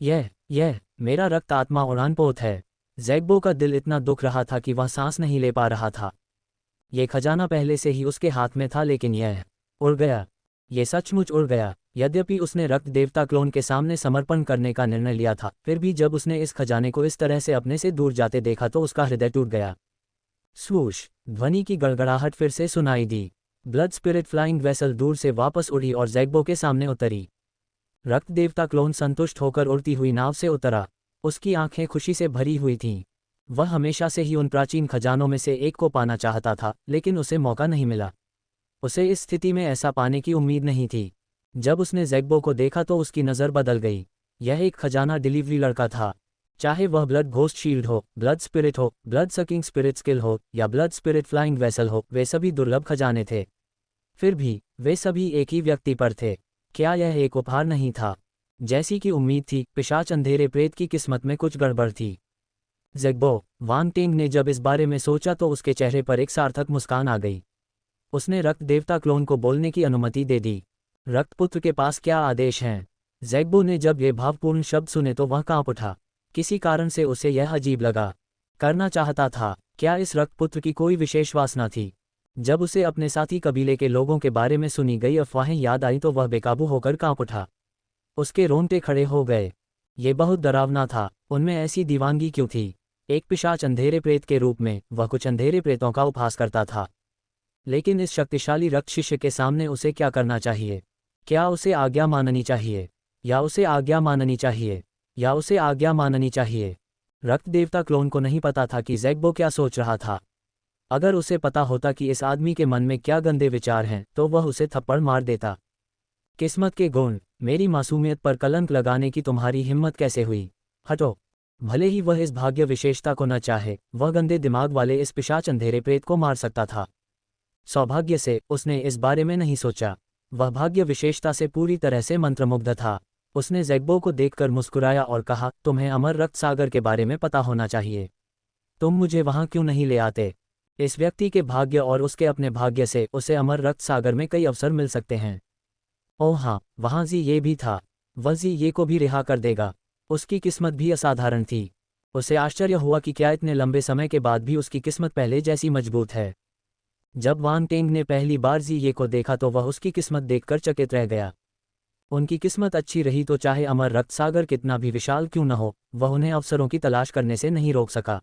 यह मेरा रक्त आत्मा उड़ान पोत है। ज़ैग्बो का दिल इतना दुख रहा था कि वह सांस नहीं ले पा रहा था। ये खजाना पहले से ही उसके हाथ में था, लेकिन यह उड़ गया। ये सचमुच उड़ गया। यद्यपि उसने रक्त देवता क्लोन के सामने समर्पण करने का निर्णय लिया था, फिर भी जब उसने इस खजाने को इस तरह से अपने से दूर जाते देखा तो उसका हृदय टूट गया। स्वूश! ध्वनि की गड़गड़ाहट फिर से सुनाई दी। ब्लड स्पिरिट फ्लाइंग वेसल दूर से वापस उड़ी और ज़ैग्बो के सामने उतरी। रक्त देवता क्लोन संतुष्ट होकर उड़ती हुई नाव से उतरा। उसकी आंखें खुशी से भरी हुई थीं। वह हमेशा से ही उन प्राचीन खजानों में से एक को पाना चाहता था, लेकिन उसे मौका नहीं मिला। उसे इस स्थिति में ऐसा पाने की उम्मीद नहीं थी। जब उसने ज़ैग्बो को देखा तो उसकी नज़र बदल गई। यह एक खजाना डिलीवरी लड़का था। चाहे वह ब्लड घोस्ट शील्ड हो, ब्लड स्पिरिट हो, ब्लड सकिंग स्पिरिट स्किल हो या ब्लड स्पिरिट फ्लाइंग वेसल हो, वे सभी दुर्लभ खजाने थे। फिर भी वे सभी एक ही व्यक्ति पर थे। क्या यह एक उपहार नहीं था? जैसी कि उम्मीद थी, पिशाच अंधेरे प्रेत की किस्मत में कुछ गड़बड़ थी। ज़ैग्बो, वांग टेंग ने जब इस बारे में सोचा तो उसके चेहरे पर एक सार्थक मुस्कान आ गई। उसने रक्त देवता क्लोन को बोलने की अनुमति दे दी। रक्तपुत्र के पास क्या आदेश हैं? ज़ैग्बो ने जब ये भावपूर्ण शब्द सुने तो वह कांप उठा। किसी कारण से उसे यह अजीब लगा। करना चाहता था। क्या इस रक्तपुत्र की कोई विशेष वासना थी? जब उसे अपने साथी कबीले के लोगों के बारे में सुनी गई अफवाहें याद आई तो वह बेकाबू होकर कांप उठा। उसके रोंगटे खड़े हो गए। ये बहुत डरावना था। उनमें ऐसी दीवानगी क्यों थी? एक पिशाच अंधेरे प्रेत के रूप में वह कुछ अंधेरे प्रेतों का उपहास करता था। लेकिन इस शक्तिशाली रक्त शिष्य के सामने उसे क्या करना चाहिए? क्या उसे आज्ञा माननी चाहिए? या उसे आज्ञा माननी चाहिए? या उसे आज्ञा माननी चाहिए? रक्त देवता क्लोन को नहीं पता था कि ज़ैग्बो क्या सोच रहा था। अगर उसे पता होता कि इस आदमी के मन में क्या गंदे विचार हैं तो वह उसे थप्पड़ मार देता। किस्मत के गुण, मेरी मासूमियत पर कलंक लगाने की तुम्हारी हिम्मत कैसे हुई? हटो। भले ही वह इस भाग्य विशेषता को न चाहे, वह गंदे दिमाग वाले इस पिशाच अंधेरे प्रेत को मार सकता था। सौभाग्य से उसने इस बारे में नहीं सोचा। वह भाग्य विशेषता से पूरी तरह से मंत्रमुग्ध था। उसने ज़ैग्बो को देखकर मुस्कुराया और कहा, तुम्हें अमर रक्त सागर के बारे में पता होना चाहिए। तुम मुझे वहां क्यों नहीं ले आते? इस व्यक्ति के भाग्य और उसके अपने भाग्य से उसे अमर रक्त सागर में कई अवसर मिल सकते हैं। ओह हाँ, वहां जी ये भी था। वह जी ये को भी रिहा कर देगा। उसकी किस्मत भी असाधारण थी। उसे आश्चर्य हुआ कि क्या इतने लंबे समय के बाद भी उसकी किस्मत पहले जैसी मजबूत है। जब वांग टेंग ने पहली बार जी ये को देखा तो वह उसकी किस्मत देखकर चकित रह गया। उनकी किस्मत अच्छी रही तो चाहे अमर रक्त सागर कितना भी विशाल क्यों न हो, वह उन्हें अवसरों की तलाश करने से नहीं रोक सका।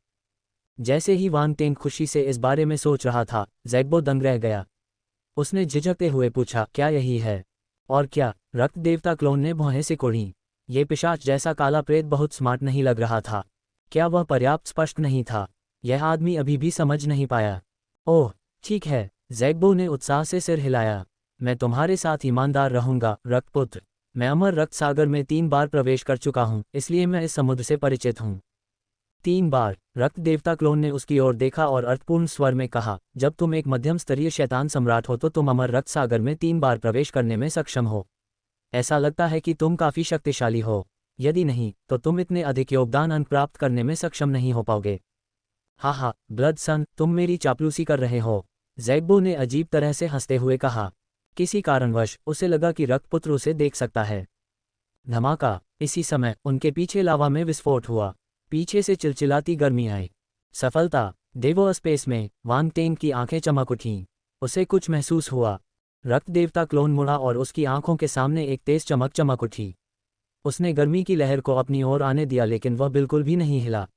जैसे ही वांग टेंग खुशी से इस बारे में सोच रहा था, ज़ैग्बो दंग रह गया। उसने झिझकते हुए पूछा, क्या यही है? और क्या? रक्त देवता क्लोन ने भौहें सिकोड़ी। ये पिशाच जैसा काला प्रेत बहुत स्मार्ट नहीं लग रहा था। क्या वह पर्याप्त स्पष्ट नहीं था? यह आदमी अभी भी समझ नहीं पाया। ओह ठीक है, ज़ैग्बो ने उत्साह से सिर हिलाया। मैं तुम्हारे साथ ईमानदार रहूंगा, रक्तपुत्र। मैं अमर रक्त सागर में 3 बार प्रवेश कर चुका हूं, इसलिए मैं इस समुद्र से परिचित हूं। 3 बार? रक्त देवता क्लोन ने उसकी ओर देखा और अर्थपूर्ण स्वर में कहा, जब तुम एक मध्यम स्तरीय शैतान सम्राट हो तो तुम अमर रक्त सागर में 3 बार प्रवेश करने में सक्षम हो। ऐसा लगता है कि तुम काफी शक्तिशाली हो। यदि नहीं, तो तुम इतने अधिक योगदान अंक प्राप्त करने में सक्षम नहीं हो पाओगे। हा, ब्लड सन, तुम मेरी चापलूसी कर रहे हो। ज़ैग्बो ने अजीब तरह से हंसते हुए कहा। किसी कारणवश उसे लगा कि रक्तपुत्र उसे देख सकता है। धमाका! इसी समय उनके पीछे लावा में विस्फोट हुआ। पीछे से चिलचिलाती गर्मी आई। सफलता! देवो स्पेस में वांग टेंग की आंखें चमक उठीं। उसे कुछ महसूस हुआ। रक्त देवता क्लोन मुड़ा और उसकी आंखों के सामने एक तेज चमक चमक उठी। उसने गर्मी की लहर को अपनी ओर आने दिया लेकिन वह बिल्कुल भी नहीं हिला।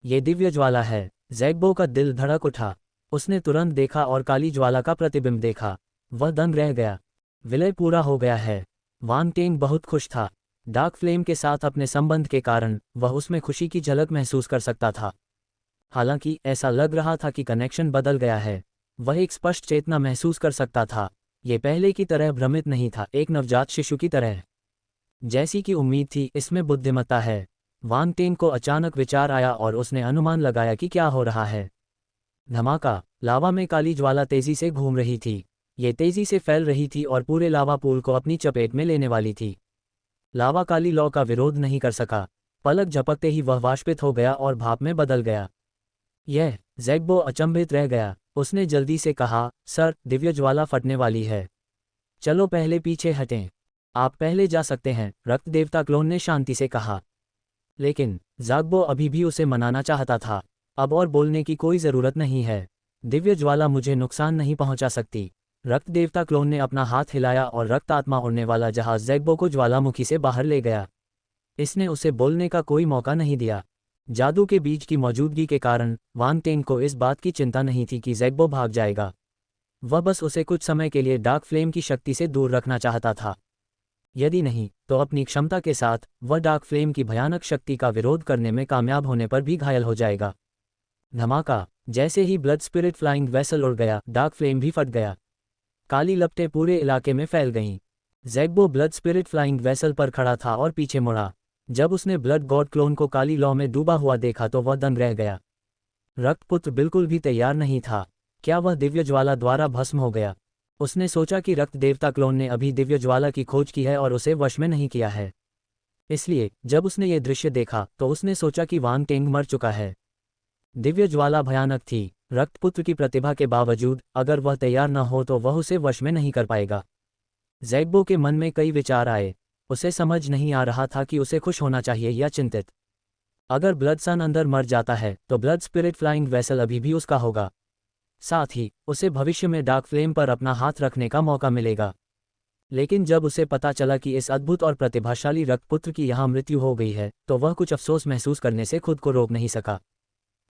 ये दिव्य ज्वाला है। ज़ैग्बो का दिल धड़क उठा। उसने तुरंत देखा और काली ज्वाला का प्रतिबिंब देखा। वह दंग रह गया। विलय पूरा हो गया है। वांग टेंग बहुत खुश था। डार्क फ्लेम के साथ अपने संबंध के कारण वह उसमें खुशी की झलक महसूस कर सकता था। हालांकि ऐसा लग रहा था कि कनेक्शन बदल गया है। वह एक स्पष्ट चेतना महसूस कर सकता था। ये पहले की तरह भ्रमित नहीं था, एक नवजात शिशु की तरह। जैसी कि उम्मीद थी, इसमें बुद्धिमत्ता है। वांग टेंग को अचानक विचार आया और उसने अनुमान लगाया कि क्या हो रहा है। धमाका! लावा में काली ज्वाला तेजी से घूम रही थी। ये तेजी से फैल रही थी और पूरे लावा पूल को अपनी चपेट में लेने वाली थी। लावा काली लौ का विरोध नहीं कर सका। पलक झपकते ही वह वाष्पित हो गया और भाप में बदल गया। यह! ज़ैग्बो अचंभित रह गया। उसने जल्दी से कहा, सर, दिव्य ज्वाला फटने वाली है। चलो पहले पीछे हटें। आप पहले जा सकते हैं, रक्त देवता क्लोन ने शांति से कहा। लेकिन ज़ैग्बो अभी भी उसे मनाना चाहता था। अब और बोलने की कोई ज़रूरत नहीं है। दिव्य ज्वाला मुझे नुकसान नहीं पहुंचा सकती। रक्त देवता क्लोन ने अपना हाथ हिलाया और रक्त आत्मा उड़ने वाला जहाज ज़ैग्बो को ज्वालामुखी से बाहर ले गया। इसने उसे बोलने का कोई मौका नहीं दिया। जादू के बीज की मौजूदगी के कारण वांग टेंग को इस बात की चिंता नहीं थी कि ज़ैग्बो भाग जाएगा। वह बस उसे कुछ समय के लिए डार्क फ्लेम की शक्ति से दूर रखना चाहता था। यदि नहीं, तो अपनी क्षमता के साथ वह डार्क फ्लेम की भयानक शक्ति का विरोध करने में कामयाब होने पर भी घायल हो जाएगा। धमाका! जैसे ही ब्लड स्पिरिट फ्लाइंग वेसल उड़ गया, डार्क फ्लेम भी फट गया। काली लपटें पूरे इलाके में फैल गईं। ज़ैग्बो ब्लड स्पिरिट फ्लाइंग वेसल पर खड़ा था और पीछे मुड़ा। जब उसने ब्लड गॉड क्लोन को काली लौ में डूबा हुआ देखा तो वह दंग रह गया। रक्तपुत्र बिल्कुल भी तैयार नहीं था। क्या वह दिव्य ज्वाला द्वारा भस्म हो गया? उसने सोचा कि रक्त देवता क्लोन ने अभी दिव्य ज्वाला की खोज की है और उसे वश में नहीं किया है। इसलिए जब उसने ये दृश्य देखा तो उसने सोचा कि वांग टेंग मर चुका है। दिव्य ज्वाला भयानक थी। रक्तपुत्र की प्रतिभा के बावजूद अगर वह तैयार न हो तो वह उसे वश में नहीं कर पाएगा। ज़ैग्बो के मन में कई विचार आए। उसे समझ नहीं आ रहा था कि उसे खुश होना चाहिए या चिंतित। अगर ब्लड सन अंदर मर जाता है तो ब्लड स्पिरिट फ्लाइंग वेसल अभी भी उसका होगा। साथ ही उसे भविष्य में डार्क फ्लेम पर अपना हाथ रखने का मौका मिलेगा। लेकिन जब उसे पता चला कि इस अद्भुत और प्रतिभाशाली रक्तपुत्र की यहाँ मृत्यु हो गई है तो वह कुछ अफसोस महसूस करने से खुद को रोक नहीं सका।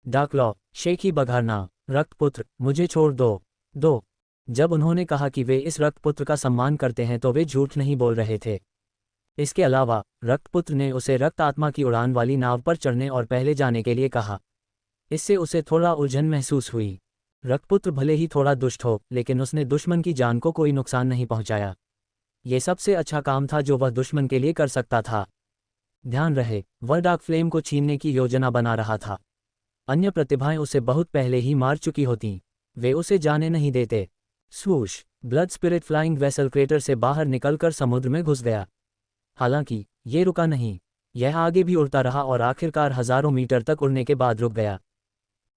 डार्क लॉ, शेखी बघारना, रक्तपुत्र, मुझे छोड़ दो। जब उन्होंने कहा कि वे इस रक्तपुत्र का सम्मान करते हैं तो वे झूठ नहीं बोल रहे थे। इसके अलावा रक्तपुत्र ने उसे रक्त आत्मा की उड़ान वाली नाव पर चढ़ने और पहले जाने के लिए कहा। इससे उसे थोड़ा उलझन महसूस हुई। रक्तपुत्र भले ही थोड़ा दुष्ट हो, लेकिन उसने दुश्मन की जान को कोई नुकसान नहीं पहुंचाया। ये सबसे अच्छा काम था जो वह दुश्मन के लिए कर सकता था। ध्यान रहे, वह डार्क फ्लेम को छीनने की योजना बना रहा था। अन्य प्रतिभाएं उसे बहुत पहले ही मार चुकी होतीं। वे उसे जाने नहीं देते। Swoosh, blood spirit flying vessel crater से बाहर निकलकर समुद्र में घुस गया। हालांकि ये रुका नहीं, यह आगे भी उड़ता रहा और आखिरकार हजारों मीटर तक उड़ने के बाद रुक गया।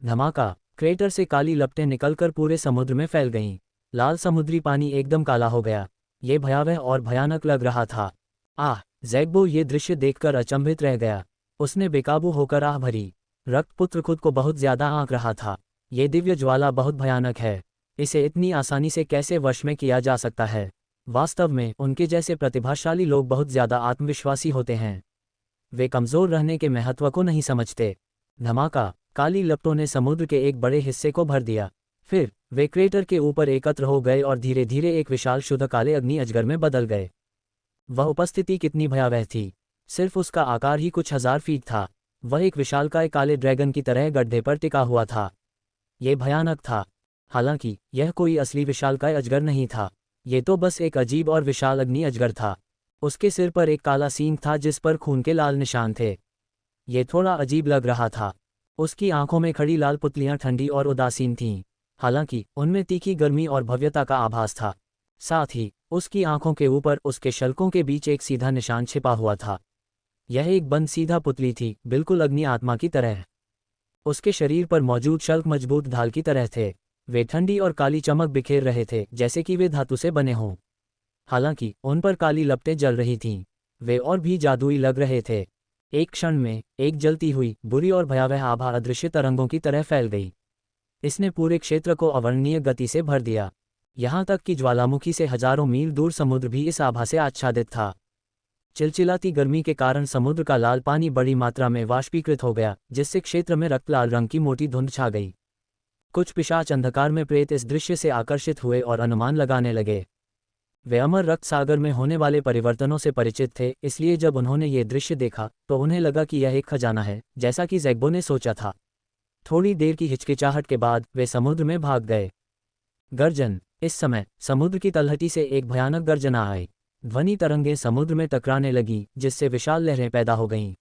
धमाका, क्रेटर से काली लपटें निकलकर पूरे समुद्र में फैल गईं। लाल समुद्री पानी एकदम काला हो गया। ये भयावह और भयानक लग रहा था। आह! ज़ैग्बो ये दृश्य देखकर अचंभित रह गया। उसने बेकाबू होकर आह भरी। रक्तपुत्र खुद को बहुत ज्यादा आंक रहा था। ये दिव्य ज्वाला बहुत भयानक है। इसे इतनी आसानी से कैसे वश में किया जा सकता है? वास्तव में उनके जैसे प्रतिभाशाली लोग बहुत ज्यादा आत्मविश्वासी होते हैं। वे कमजोर रहने के महत्व को नहीं समझते। धमाका, काली लपटों ने समुद्र के एक बड़े हिस्से को भर दिया। फिर वे क्रेटर के ऊपर एकत्र हो गए और धीरे धीरे एक विशाल शुद्ध काले अग्नि अजगर में बदल गए। वह उपस्थिति कितनी भयावह थी! सिर्फ उसका आकार ही कुछ 1000 फीट था। वह एक विशालकाय काले ड्रैगन की तरह गड्ढे पर टिका हुआ था। ये भयानक था। हालांकि यह कोई असली विशालकाय अजगर नहीं था। ये तो बस एक अजीब और विशाल अग्नि अजगर था। उसके सिर पर एक काला सींग था जिस पर खून के लाल निशान थे। ये थोड़ा अजीब लग रहा था। उसकी आंखों में खड़ी लाल पुतलियां ठंडी और उदासीन थीं। हालांकि उनमें तीखी गर्मी और भव्यता का आभास था। साथ ही उसकी आंखों के ऊपर उसके शल्कों के बीच एक सीधा निशान छिपा हुआ था। यह एक बंद सीधा पुतली थी, बिल्कुल अग्नि आत्मा की तरह। उसके शरीर पर मौजूद शल्क मजबूत ढाल की तरह थे। वे ठंडी और काली चमक बिखेर रहे थे, जैसे कि वे धातु से बने हों। हालांकि उन पर काली लपटें जल रही थीं। वे और भी जादुई लग रहे थे। एक क्षण में एक जलती हुई, बुरी और भयावह आभा अदृश्य तरंगों की तरह फैल गई। इसने पूरे क्षेत्र को अवर्णनीय गति से भर दिया। यहाँ तक कि ज्वालामुखी से हजारों मील दूर समुद्र भी इस आभा से आच्छादित था। चिलचिलाती गर्मी के कारण समुद्र का लाल पानी बड़ी मात्रा में वाष्पीकृत हो गया, जिससे क्षेत्र में रक्त लाल रंग की मोटी धुंध छा गई। कुछ पिशाच अंधकार में प्रेत इस दृश्य से आकर्षित हुए और अनुमान लगाने लगे। वे अमर रक्त सागर में होने वाले परिवर्तनों से परिचित थे, इसलिए जब उन्होंने ये दृश्य देखा तो उन्हें लगा कि यह एक खजाना है, जैसा कि ज़ैग्बो ने सोचा था। थोड़ी देर की हिचकिचाहट के बाद वे समुद्र में भाग गए। गर्जन, इस समय समुद्र की तलहटी से एक भयानक गर्जना आई। ध्वनि तरंगें समुद्र में टकराने लगीं, जिससे विशाल लहरें पैदा हो गईं।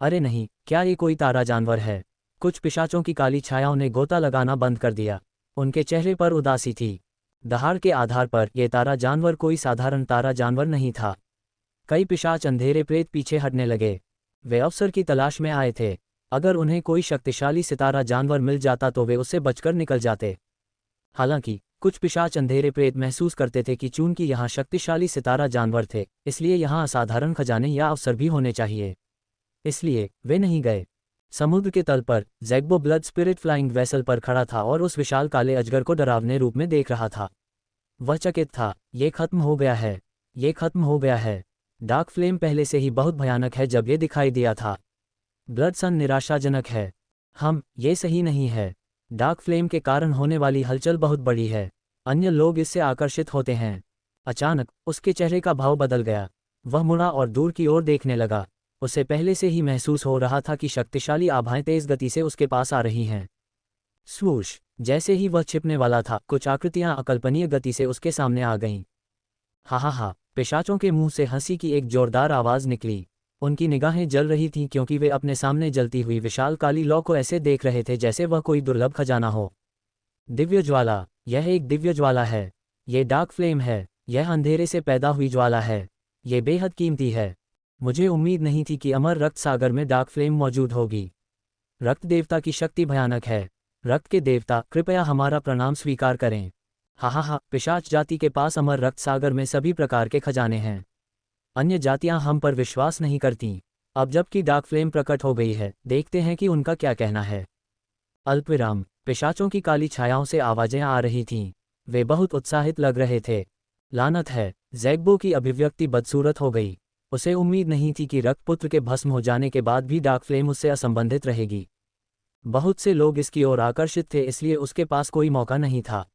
अरे नहीं, क्या ये कोई तारा जानवर है? कुछ पिशाचों की काली छायाओं ने गोता लगाना बंद कर दिया। उनके चेहरे पर उदासी थी। दहाड़ के आधार पर यह तारा जानवर कोई साधारण तारा जानवर नहीं था। कई पिशाच अंधेरे प्रेत पीछे हटने लगे। वे अवसर की तलाश में आए थे। अगर उन्हें कोई शक्तिशाली सितारा जानवर मिल जाता तो वे उससे बचकर निकल जाते। हालांकि कुछ पिशाच अंधेरे प्रेत महसूस करते थे कि चूंकि यहाँ शक्तिशाली सितारा जानवर थे, इसलिए यहाँ असाधारण खजाने या अवसर भी होने चाहिए। इसलिए वे नहीं गए। समुद्र के तल पर ज़ैग्बो ब्लड स्पिरिट फ्लाइंग वेसल पर खड़ा था और उस विशाल काले अजगर को डरावने रूप में देख रहा था। वह चकित था। ये खत्म हो गया है। ये खत्म हो गया है। डार्क फ्लेम पहले से ही बहुत भयानक है जब ये दिखाई दिया था। ब्लड सन निराशाजनक है। ये सही नहीं है। डार्क फ्लेम के कारण होने वाली हलचल बहुत बड़ी है। अन्य लोग इससे आकर्षित होते हैं। अचानक उसके चेहरे का भाव बदल गया। वह मुड़ा और दूर की ओर देखने लगा। उसे पहले से ही महसूस हो रहा था कि शक्तिशाली आभाएं तेज गति से उसके पास आ रही हैं। स्वूश, जैसे ही वह छिपने वाला था, कुछ आकृतियां अकल्पनीय गति से उसके सामने आ गईं। हा, पिशाचों के मुंह से हंसी की एक जोरदार आवाज निकली। उनकी निगाहें जल रही थीं क्योंकि वे अपने सामने जलती हुई विशाल काली लौ को ऐसे देख रहे थे जैसे वह कोई दुर्लभ खजाना हो। दिव्य ज्वाला, यह एक दिव्य ज्वाला है। ये डार्क फ्लेम है। यह अंधेरे से पैदा हुई ज्वाला है। ये बेहद कीमती है। मुझे उम्मीद नहीं थी कि अमर रक्त सागर में डार्क फ्लेम मौजूद होगी। रक्त देवता की शक्ति भयानक है। रक्त के देवता, कृपया हमारा प्रणाम स्वीकार करें। हा, पिशाच जाति के पास अमर रक्त सागर में सभी प्रकार के खजाने हैं। अन्य जातियां हम पर विश्वास नहीं करतीं। अब जबकि डार्क फ्लेम प्रकट हो गई है, देखते हैं कि उनका क्या कहना है। अल्पविराम, पिशाचों की काली छायाओं से आवाजें आ रही थीं। वे बहुत उत्साहित लग रहे थे। लानत है, ज़ैग्बो की अभिव्यक्ति बदसूरत हो गई। उसे उम्मीद नहीं थी कि रक्तपुत्र के भस्म हो जाने के बाद भी डार्क फ्लेम उससे असंबंधित रहेगी। बहुत से लोग इसकी ओर आकर्षित थे, इसलिए उसके पास कोई मौका नहीं था।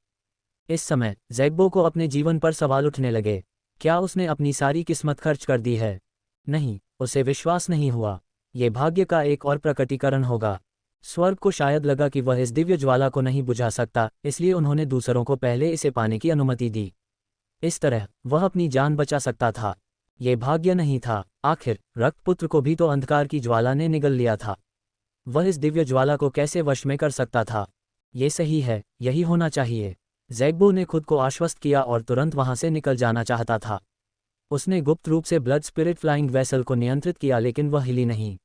इस समय ज़ैग्बो को अपने जीवन पर सवाल उठने लगे। क्या उसने अपनी सारी किस्मत खर्च कर दी है? नहीं, उसे विश्वास नहीं हुआ। ये भाग्य का एक और प्रकटीकरण होगा। स्वर्ग को शायद लगा कि वह इस दिव्य ज्वाला को नहीं बुझा सकता, इसलिए उन्होंने दूसरों को पहले इसे पाने की अनुमति दी। इस तरह वह अपनी जान बचा सकता था। ये भाग्य नहीं था। आखिर रक्तपुत्र को भी तो अंधकार की ज्वाला ने निगल लिया था। वह इस दिव्य ज्वाला को कैसे वश में कर सकता था? ये सही है, यही होना चाहिए। ज़ैग्बो ने खुद को आश्वस्त किया और तुरंत वहां से निकल जाना चाहता था। उसने गुप्त रूप से ब्लड स्पिरिट फ्लाइंग वेसल को नियंत्रित किया, लेकिन वह हिली नहीं।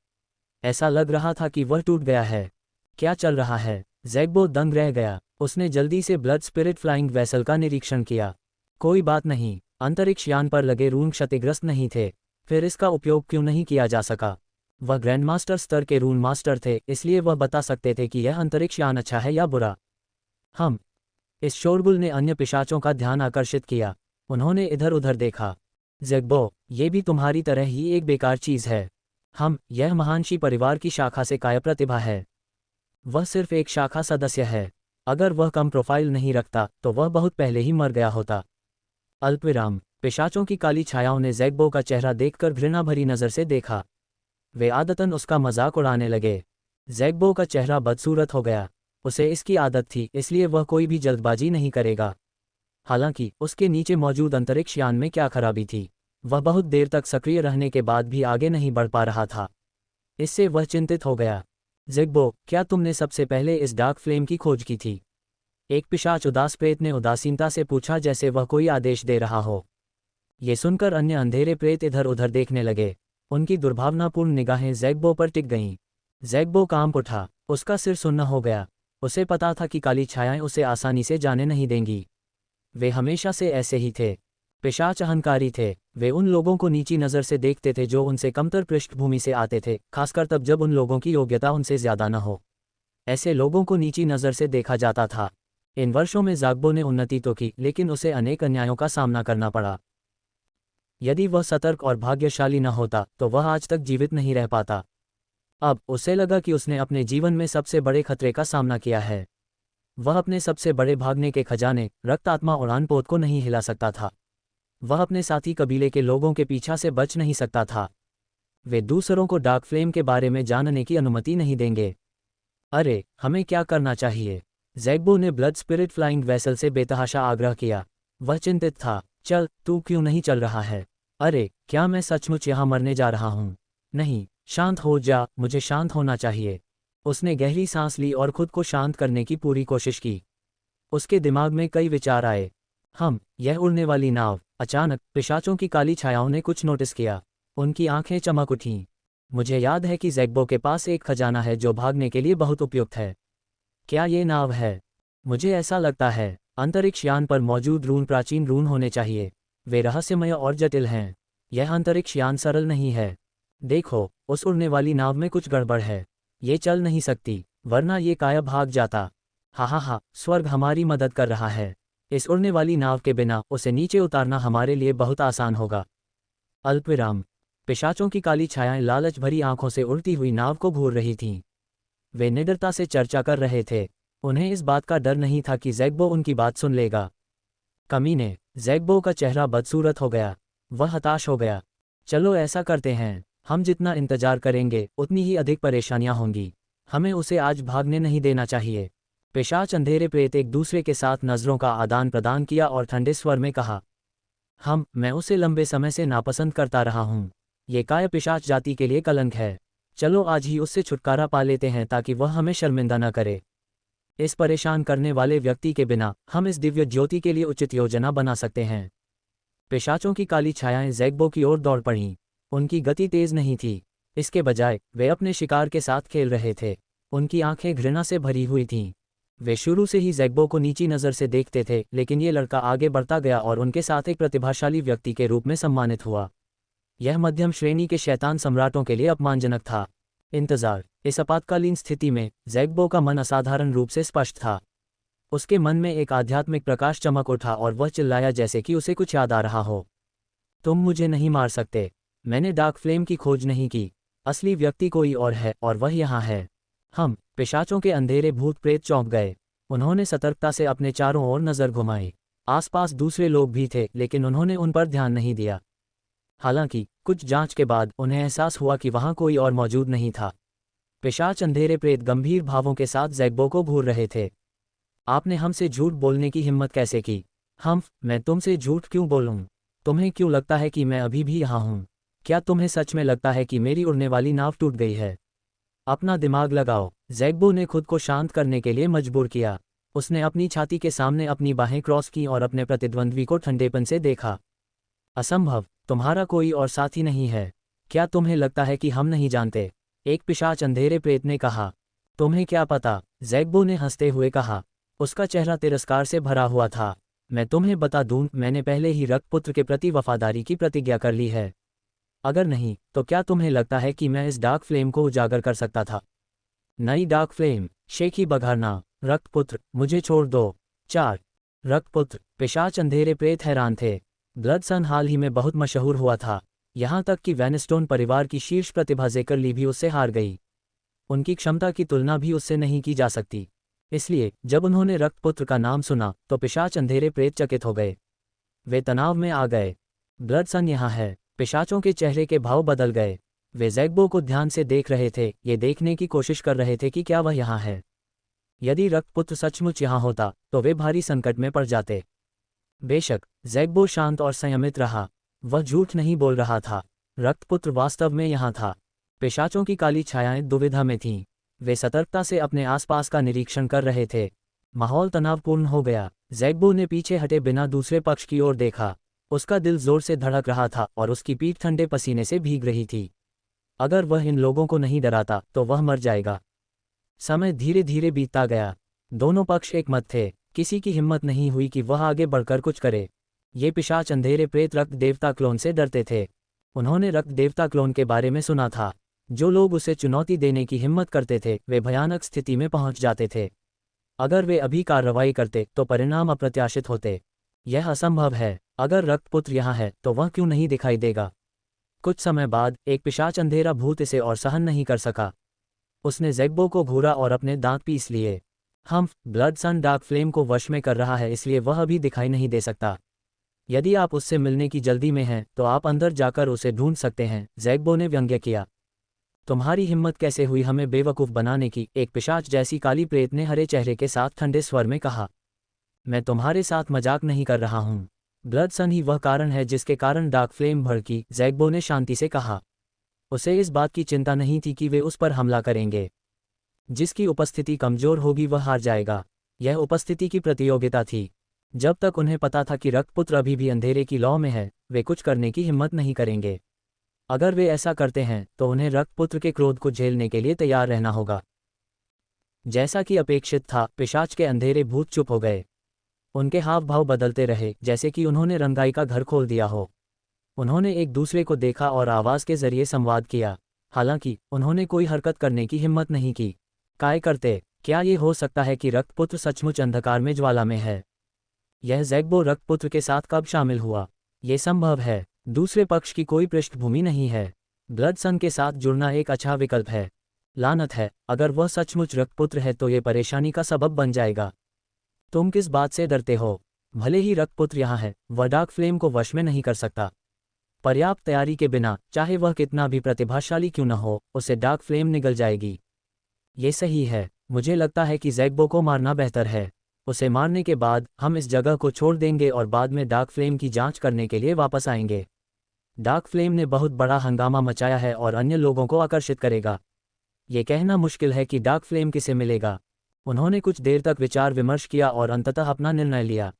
ऐसा लग रहा था कि वह टूट गया है। क्या चल रहा है? ज़ैग्बो दंग रह गया। उसने जल्दी से ब्लड स्पिरिट फ्लाइंग वेसल का निरीक्षण किया। कोई बात नहीं, अंतरिक्ष यान पर लगे रून क्षतिग्रस्त नहीं थे। फिर इसका उपयोग क्यों नहीं किया जा सका? वह ग्रैंडमास्टर स्तर के रून मास्टर थे, इसलिए वह बता सकते थे कि यह अंतरिक्ष यान अच्छा है या बुरा। इस शोरगुल ने अन्य पिशाचों का ध्यान आकर्षित किया। उन्होंने इधर उधर देखा। ज़ैग्बो, ये भी तुम्हारी तरह ही एक बेकार चीज़ है। यह महानशी परिवार की शाखा से काय प्रतिभा है। वह सिर्फ एक शाखा सदस्य है। अगर वह कम प्रोफाइल नहीं रखता तो वह बहुत पहले ही मर गया होता। अल्पविराम। पिशाचों की काली छायाओं ने ज़ैग्बो का चेहरा देखकर घृणा भरी नज़र से देखा। वे आदतन उसका मजाक उड़ाने लगे। ज़ैग्बो का चेहरा बदसूरत हो गया। उसे इसकी आदत थी, इसलिए वह कोई भी जल्दबाजी नहीं करेगा। हालांकि उसके नीचे मौजूद अंतरिक्ष यान में क्या खराबी थी? वह बहुत देर तक सक्रिय रहने के बाद भी आगे नहीं बढ़ पा रहा था। इससे वह चिंतित हो गया। ज़ैग्बो, क्या तुमने सबसे पहले इस डार्क फ्लेम की खोज की थी? एक पिशाच उदास प्रेत ने उदासीनता से पूछा, जैसे वह कोई आदेश दे रहा हो। ये सुनकर अन्य अंधेरे प्रेत इधर उधर देखने लगे। उनकी दुर्भावनापूर्ण निगाहें ज़ैग्बो पर टिक गईं। ज़ैग्बो कांप उठा। उसका सिर सुन्न हो गया। उसे पता था कि काली छायाएं उसे आसानी से जाने नहीं देंगी। वे हमेशा से ऐसे ही थे। पिशाच अहंकारी थे। वे उन लोगों को नीची नज़र से देखते थे जो उनसे कमतर पृष्ठभूमि से आते थे, खासकर तब जब उन लोगों की योग्यता उनसे ज़्यादा न हो। ऐसे लोगों को नीची नज़र से देखा जाता था। इन वर्षों में ज़ैग्बो ने उन्नति तो की, लेकिन उसे अनेक अन्यायों का सामना करना पड़ा। यदि वह सतर्क और भाग्यशाली न होता तो वह आज तक जीवित नहीं रह पाता। अब उसे लगा कि उसने अपने जीवन में सबसे बड़े खतरे का सामना किया है। वह अपने सबसे बड़े भागने के खजाने रक्त आत्मा उड़ान पोत को नहीं हिला सकता था। वह अपने साथी कबीले के लोगों के पीछा से बच नहीं सकता था। वे दूसरों को डार्क फ्लेम के बारे में जानने की अनुमति नहीं देंगे। अरे, हमें क्या करना चाहिए? ज़ैग्बो ने ब्लड स्पिरिट फ्लाइंग वेसल से बेतहाशा आग्रह किया। वह चिंतित था। चल, तू क्यों नहीं चल रहा है? अरे, क्या मैं सचमुच यहाँ मरने जा रहा हूँ? नहीं, शांत हो जा, मुझे शांत होना चाहिए। उसने गहरी सांस ली और खुद को शांत करने की पूरी कोशिश की। उसके दिमाग में कई विचार आए। यह उड़ने वाली नाव। अचानक पिशाचों की काली छायाओं ने कुछ नोटिस किया। उनकी आंखें चमक उठीं। मुझे याद है कि ज़ैग्बो के पास एक खजाना है जो भागने के लिए बहुत उपयुक्त है। क्या ये नाव है? मुझे ऐसा लगता है। अंतरिक्ष यान पर मौजूद रून प्राचीन रून होने चाहिए। वे रहस्यमय और जटिल हैं। यह अंतरिक्ष यान सरल नहीं है। देखो, उस उड़ने वाली नाव में कुछ गड़बड़ है। ये चल नहीं सकती, वरना ये काया भाग जाता। हा, स्वर्ग हमारी मदद कर रहा है। इस उड़ने वाली नाव के बिना उसे नीचे उतारना हमारे लिए बहुत आसान होगा। अल्पविराम। पिशाचों की काली छायाएं लालच भरी आंखों से उड़ती हुई नाव को घूर रही थीं। वे निडरता से चर्चा कर रहे थे। उन्हें इस बात का डर नहीं था कि ज़ैग्बो उनकी बात सुन लेगा। कमीने। ज़ैग्बो का चेहरा बदसूरत हो गया। वह हताश हो गया। चलो ऐसा करते हैं, हम जितना इंतजार करेंगे उतनी ही अधिक परेशानियां होंगी। हमें उसे आज भागने नहीं देना चाहिए। पिशाच अंधेरे प्रेत एक दूसरे के साथ नज़रों का आदान प्रदान किया और ठंडे स्वर में कहा, मैं उसे लंबे समय से नापसंद करता रहा हूँ। ये काय पिशाच जाति के लिए कलंक है। चलो आज ही उससे छुटकारा पा लेते हैं ताकि वह हमें शर्मिंदा न करे। इस परेशान करने वाले व्यक्ति के बिना हम इस दिव्य ज्योति के लिए उचित योजना बना सकते हैं। पिशाचों की काली छायाएं ज़ैग्बो की ओर दौड़ पड़ीं। उनकी गति तेज नहीं थी। इसके बजाय वे अपने शिकार के साथ खेल रहे थे। उनकी आंखें घृणा से भरी हुई थीं। वे शुरू से ही ज़ैग्बो को नीची नज़र से देखते थे, लेकिन ये लड़का आगे बढ़ता गया और उनके साथ एक प्रतिभाशाली व्यक्ति के रूप में सम्मानित हुआ। यह मध्यम श्रेणी के शैतान सम्राटों के लिए अपमानजनक था। इंतज़ार। इस आपातकालीन स्थिति में ज़ैग्बो का मन असाधारण रूप से स्पष्ट था। उसके मन में एक आध्यात्मिक प्रकाश चमक उठा और वह चिल्लाया जैसे कि उसे कुछ याद आ रहा हो। तुम मुझे नहीं मार सकते। मैंने डार्क फ्लेम की खोज नहीं की। असली व्यक्ति कोई और है और वह यहाँ है। पिशाचों के अंधेरे भूत प्रेत चौंक गए। उन्होंने सतर्कता से अपने चारों ओर नज़र घुमाई। आसपास दूसरे लोग भी थे, लेकिन उन्होंने उन पर ध्यान नहीं दिया। हालांकि कुछ जांच के बाद उन्हें एहसास हुआ कि वहां कोई और मौजूद नहीं था। पिशाच अंधेरे प्रेत गंभीर भावों के साथ ज़ैग्बो को घूर रहे थे। आपने हमसे झूठ बोलने की हिम्मत कैसे की? मैं तुमसे झूठ क्यों बोलूं? तुम्हें क्यों लगता है कि मैं अभी भी यहाँ हूँ? क्या तुम्हें सच में लगता है कि मेरी उड़ने वाली नाव टूट गई है? अपना दिमाग लगाओ। ज़ैग्बो ने खुद को शांत करने के लिए मजबूर किया। उसने अपनी छाती के सामने अपनी बाहें क्रॉस की और अपने प्रतिद्वंद्वी को ठंडेपन से देखा। असंभव, तुम्हारा कोई और साथी नहीं है। क्या तुम्हें लगता है कि हम नहीं जानते? एक पिशाच अंधेरे प्रेत ने कहा। तुम्हें क्या पता? ज़ैग्बो ने हंसते हुए कहा। उसका चेहरा तिरस्कार से भरा हुआ था। मैं तुम्हें बता दूं, मैंने पहले ही रक्तपुत्र के प्रति वफादारी की प्रतिज्ञा कर ली है। अगर नहीं, तो क्या तुम्हें लगता है कि मैं इस डार्क फ्लेम को उजागर कर सकता था? नई डार्क फ्लेम, शेखी बघारना। रक्तपुत्र, मुझे छोड़ दो। 4 रक्तपुत्र, पिशाच अंधेरे प्रेत हैरान थे। ब्लड सन हाल ही में बहुत मशहूर हुआ था, यहाँ तक कि वैनस्टोन परिवार की शीर्ष प्रतिभा ज़ेकर ली भी उससे हार गई। उनकी क्षमता की तुलना भी उससे नहीं की जा सकती। इसलिए जब उन्होंने रक्तपुत्र का नाम सुना तो पिशाच अंधेरे प्रेत चकित हो गए। वे तनाव में आ गए। ब्लड सन यहाँ है। पिशाचों के चेहरे के भाव बदल गए। वे ज़ैग्बो को ध्यान से देख रहे थे, ये देखने की कोशिश कर रहे थे कि क्या वह यहाँ है। यदि रक्तपुत्र सचमुच यहाँ होता तो वे भारी संकट में पड़ जाते। बेशक ज़ैग्बो शांत और संयमित रहा। वह झूठ नहीं बोल रहा था। रक्तपुत्र वास्तव में यहाँ था। पिशाचों की काली छायाएं दुविधा में थीं। वे सतर्कता से अपने आसपास का निरीक्षण कर रहे थे। माहौल तनावपूर्ण हो गया। ज़ैग्बो ने पीछे हटे बिना दूसरे पक्ष की ओर देखा। उसका दिल जोर से धड़क रहा था और उसकी पीठ ठंडे पसीने से भीग रही थी। अगर वह इन लोगों को नहीं डराता तो वह मर जाएगा। समय धीरे धीरे बीतता गया। दोनों पक्ष एक मत थे। किसी की हिम्मत नहीं हुई कि वह आगे बढ़कर कुछ करे। ये पिशाच अंधेरे प्रेत रक्त देवता क्लोन से डरते थे। उन्होंने रक्त देवता क्लोन के बारे में सुना था। जो लोग उसे चुनौती देने की हिम्मत करते थे वे भयानक स्थिति में पहुंच जाते थे। अगर वे अभी कार्रवाई करते तो परिणाम अप्रत्याशित होते। यह असंभव है। अगर रक्तपुत्र यहाँ है तो वह क्यों नहीं दिखाई देगा? कुछ समय बाद एक पिशाच अंधेरा भूत इसे और सहन नहीं कर सका। उसने ज़ैग्बो को घूरा और अपने दांत पीस लिए। ब्लड सन डार्क फ्लेम को वश में कर रहा है, इसलिए वह अभी दिखाई नहीं दे सकता। यदि आप उससे मिलने की जल्दी में हैं तो आप अंदर जाकर उसे ढूंढ सकते हैं, ज़ैग्बो ने व्यंग्य किया। तुम्हारी हिम्मत कैसे हुई हमें बेवकूफ़ बनाने की? एक पिशाच जैसी काली प्रेत ने हरे चेहरे के साथ ठंडे स्वर में कहा। मैं तुम्हारे साथ मजाक नहीं कर रहा हूँ। ब्लड सन ही वह कारण है जिसके कारण डार्क फ्लेम भड़की, ज़ैग्बो ने शांति से कहा। उसे इस बात की चिंता नहीं थी कि वे उस पर हमला करेंगे। जिसकी उपस्थिति कमजोर होगी वह हार जाएगा। यह उपस्थिति की प्रतियोगिता थी। जब तक उन्हें पता था कि रक्तपुत्र अभी भी अंधेरे की लौ में है, वे कुछ करने की हिम्मत नहीं करेंगे। अगर वे ऐसा करते हैं तो उन्हें रक्तपुत्र के क्रोध को झेलने के लिए तैयार रहना होगा। जैसा कि अपेक्षित था, पिशाच के अंधेरे भूत चुप हो गए। उनके हाव भाव बदलते रहे, जैसे कि उन्होंने रंगाई का घर खोल दिया हो। उन्होंने एक दूसरे को देखा और आवाज़ के जरिए संवाद किया। हालांकि उन्होंने कोई हरकत करने की हिम्मत नहीं की। काय करते, क्या ये हो सकता है कि रक्तपुत्र सचमुच अंधकार में ज्वाला में है? यह ज़ैग्बो रक्तपुत्र के साथ कब शामिल हुआ? ये संभव है। दूसरे पक्ष की कोई पृष्ठभूमि नहीं है। ब्लड सन के साथ जुड़ना एक अच्छा विकल्प है। लानत है, अगर वह सचमुच रक्तपुत्र है तो ये परेशानी का सबब बन जाएगा। तुम किस बात से डरते हो? भले ही रक्तपुत्र यहाँ है, वह डार्क फ्लेम को वश में नहीं कर सकता। पर्याप्त तैयारी के बिना, चाहे वह कितना भी प्रतिभाशाली क्यों न हो, उसे डार्क फ्लेम निगल जाएगी। ये सही है। मुझे लगता है कि ज़ैग्बो को मारना बेहतर है। उसे मारने के बाद हम इस जगह को छोड़ देंगे और बाद में डार्क फ्लेम की जांच करने के लिए वापस आएंगे। डार्क फ्लेम ने बहुत बड़ा हंगामा मचाया है और अन्य लोगों को आकर्षित करेगा। ये कहना मुश्किल है कि डार्क फ्लेम किसे मिलेगा। उन्होंने कुछ देर तक विचार विमर्श किया और अंततः अपना निर्णय लिया।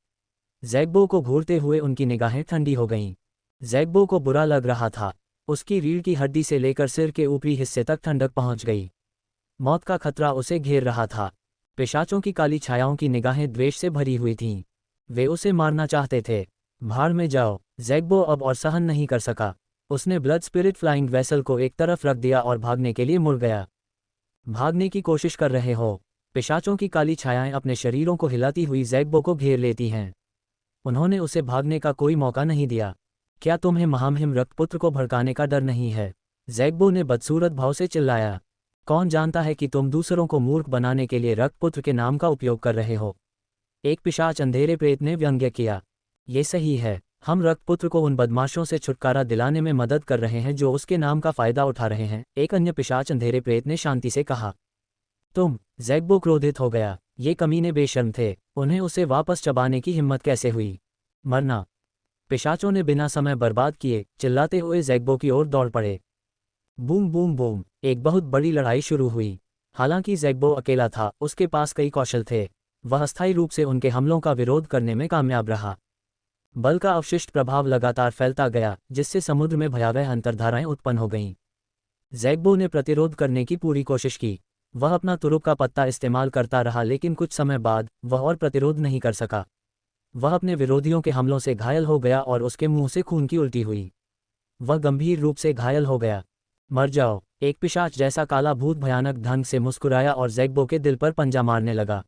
ज़ैग्बो को घूरते हुए उनकी निगाहें ठंडी हो गईं। ज़ैग्बो को बुरा लग रहा था। उसकी रीढ़ की हड्डी से लेकर सिर के ऊपरी हिस्से तक ठंडक पहुंच गई। मौत का खतरा उसे घेर रहा था। पिशाचों की काली छायाओं की निगाहें द्वेष से भरी हुई थीं। वे उसे मारना चाहते थे। भाड़ में जाओ। ज़ैग्बो अब और सहन नहीं कर सका। उसने ब्लड स्पिरिट फ्लाइंग वेसल को एक तरफ रख दिया और भागने के लिए मुड़ गया। भागने की कोशिश कर रहे हो? पिशाचों की काली छायाएं अपने शरीरों को हिलाती हुई ज़ैग्बो को घेर लेती हैं। उन्होंने उसे भागने का कोई मौका नहीं दिया। क्या तुम्हें महामहिम रक्तपुत्र को भड़काने का डर नहीं है? ज़ैग्बो ने बदसूरत भाव से चिल्लाया। कौन जानता है कि तुम दूसरों को मूर्ख बनाने के लिए रक्तपुत्र के नाम का उपयोग कर रहे हो? एक पिशाच अंधेरे प्रेत ने व्यंग्य किया। ये सही है। हम रक्तपुत्र को उन बदमाशों से छुटकारा दिलाने में मदद कर रहे हैं जो उसके नाम का फायदा उठा रहे हैं, एक अन्य पिशाच अंधेरे प्रेत ने शांति से कहा। ज़ैग्बो क्रोधित हो गया। ये कमीने बेशर्म थे। उन्हें उसे वापस चबाने की हिम्मत कैसे हुई? मरना। पिशाचों ने बिना समय बर्बाद किए चिल्लाते हुए ज़ैग्बो की ओर दौड़ पड़े। बूम बूम बूम, एक बहुत बड़ी लड़ाई शुरू हुई। हालांकि ज़ैग्बो अकेला था, उसके पास कई कौशल थे। वह अस्थायी रूप से उनके हमलों का विरोध करने में कामयाब रहा। बल का अवशिष्ट प्रभाव लगातार फैलता गया, जिससे समुद्र में भयावह अंतर्धाराएं उत्पन्न हो गईं। ज़ैग्बो ने प्रतिरोध करने की पूरी कोशिश की। वह अपना तुरुप का पत्ता इस्तेमाल करता रहा, लेकिन कुछ समय बाद वह और प्रतिरोध नहीं कर सका। वह अपने विरोधियों के हमलों से घायल हो गया और उसके मुंह से खून की उल्टी हुई। वह गंभीर रूप से घायल हो गया। मर जाओ, एक पिशाच जैसा काला भूत भयानक ढंग से मुस्कुराया और ज़ैग्बो के दिल पर पंजा मारने लगा।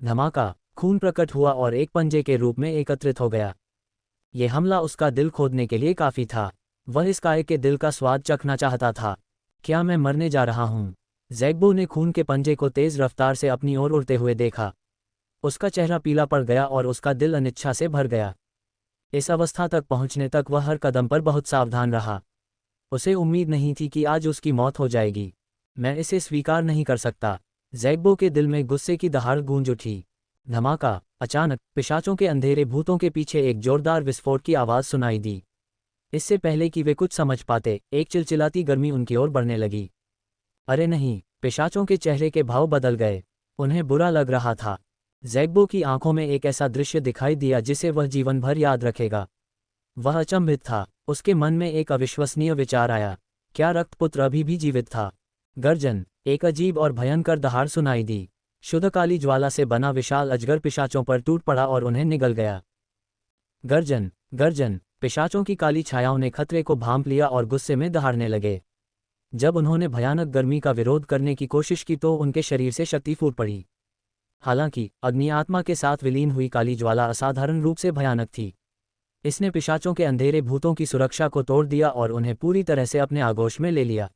धमाका, खून प्रकट हुआ और एक पंजे के रूप में एकत्रित हो गया। यह हमला उसका दिल खोदने के लिए काफ़ी था। वह इस काय के दिल का स्वाद चखना चाहता था। क्या मैं मरने जा रहा हूँ? ज़ैग्बो ने खून के पंजे को तेज़ रफ्तार से अपनी ओर उड़ते हुए देखा। उसका चेहरा पीला पड़ गया और उसका दिल अनिच्छा से भर गया। इस अवस्था तक पहुंचने तक वह हर कदम पर बहुत सावधान रहा। उसे उम्मीद नहीं थी कि आज उसकी मौत हो जाएगी। मैं इसे स्वीकार नहीं कर सकता। ज़ैग्बो के दिल में गुस्से की दहाड़ गूंज उठी। धमाका, अचानक पिशाचों के अंधेरे भूतों के पीछे एक जोरदार विस्फोट की आवाज़ सुनाई दी। इससे पहले कि वे कुछ समझ पाते, एक चिलचिलाती गर्मी उनकी ओर बढ़ने लगी। अरे नहीं! पिशाचों के चेहरे के भाव बदल गए। उन्हें बुरा लग रहा था। ज़ैग्बो की आंखों में एक ऐसा दृश्य दिखाई दिया जिसे वह जीवन भर याद रखेगा। वह अचंभित था। उसके मन में एक अविश्वसनीय विचार आया। क्या रक्तपुत्र अभी भी जीवित था? गर्जन, एक अजीब और भयंकर दहाड़ सुनाई दी। शुद्ध काली ज्वाला से बना विशाल अजगर पिशाचों पर टूट पड़ा और उन्हें निगल गया। गर्जन, गर्जन, पिशाचों की काली छायाओं ने खतरे को भांप लिया और गुस्से में दहाड़ने लगे। जब उन्होंने भयानक गर्मी का विरोध करने की कोशिश की तो उनके शरीर से शक्ति फूट पड़ी। हालांकि अग्नि आत्मा के साथ विलीन हुई काली ज्वाला असाधारण रूप से भयानक थी। इसने पिशाचों के अंधेरे भूतों की सुरक्षा को तोड़ दिया और उन्हें पूरी तरह से अपने आगोश में ले लिया।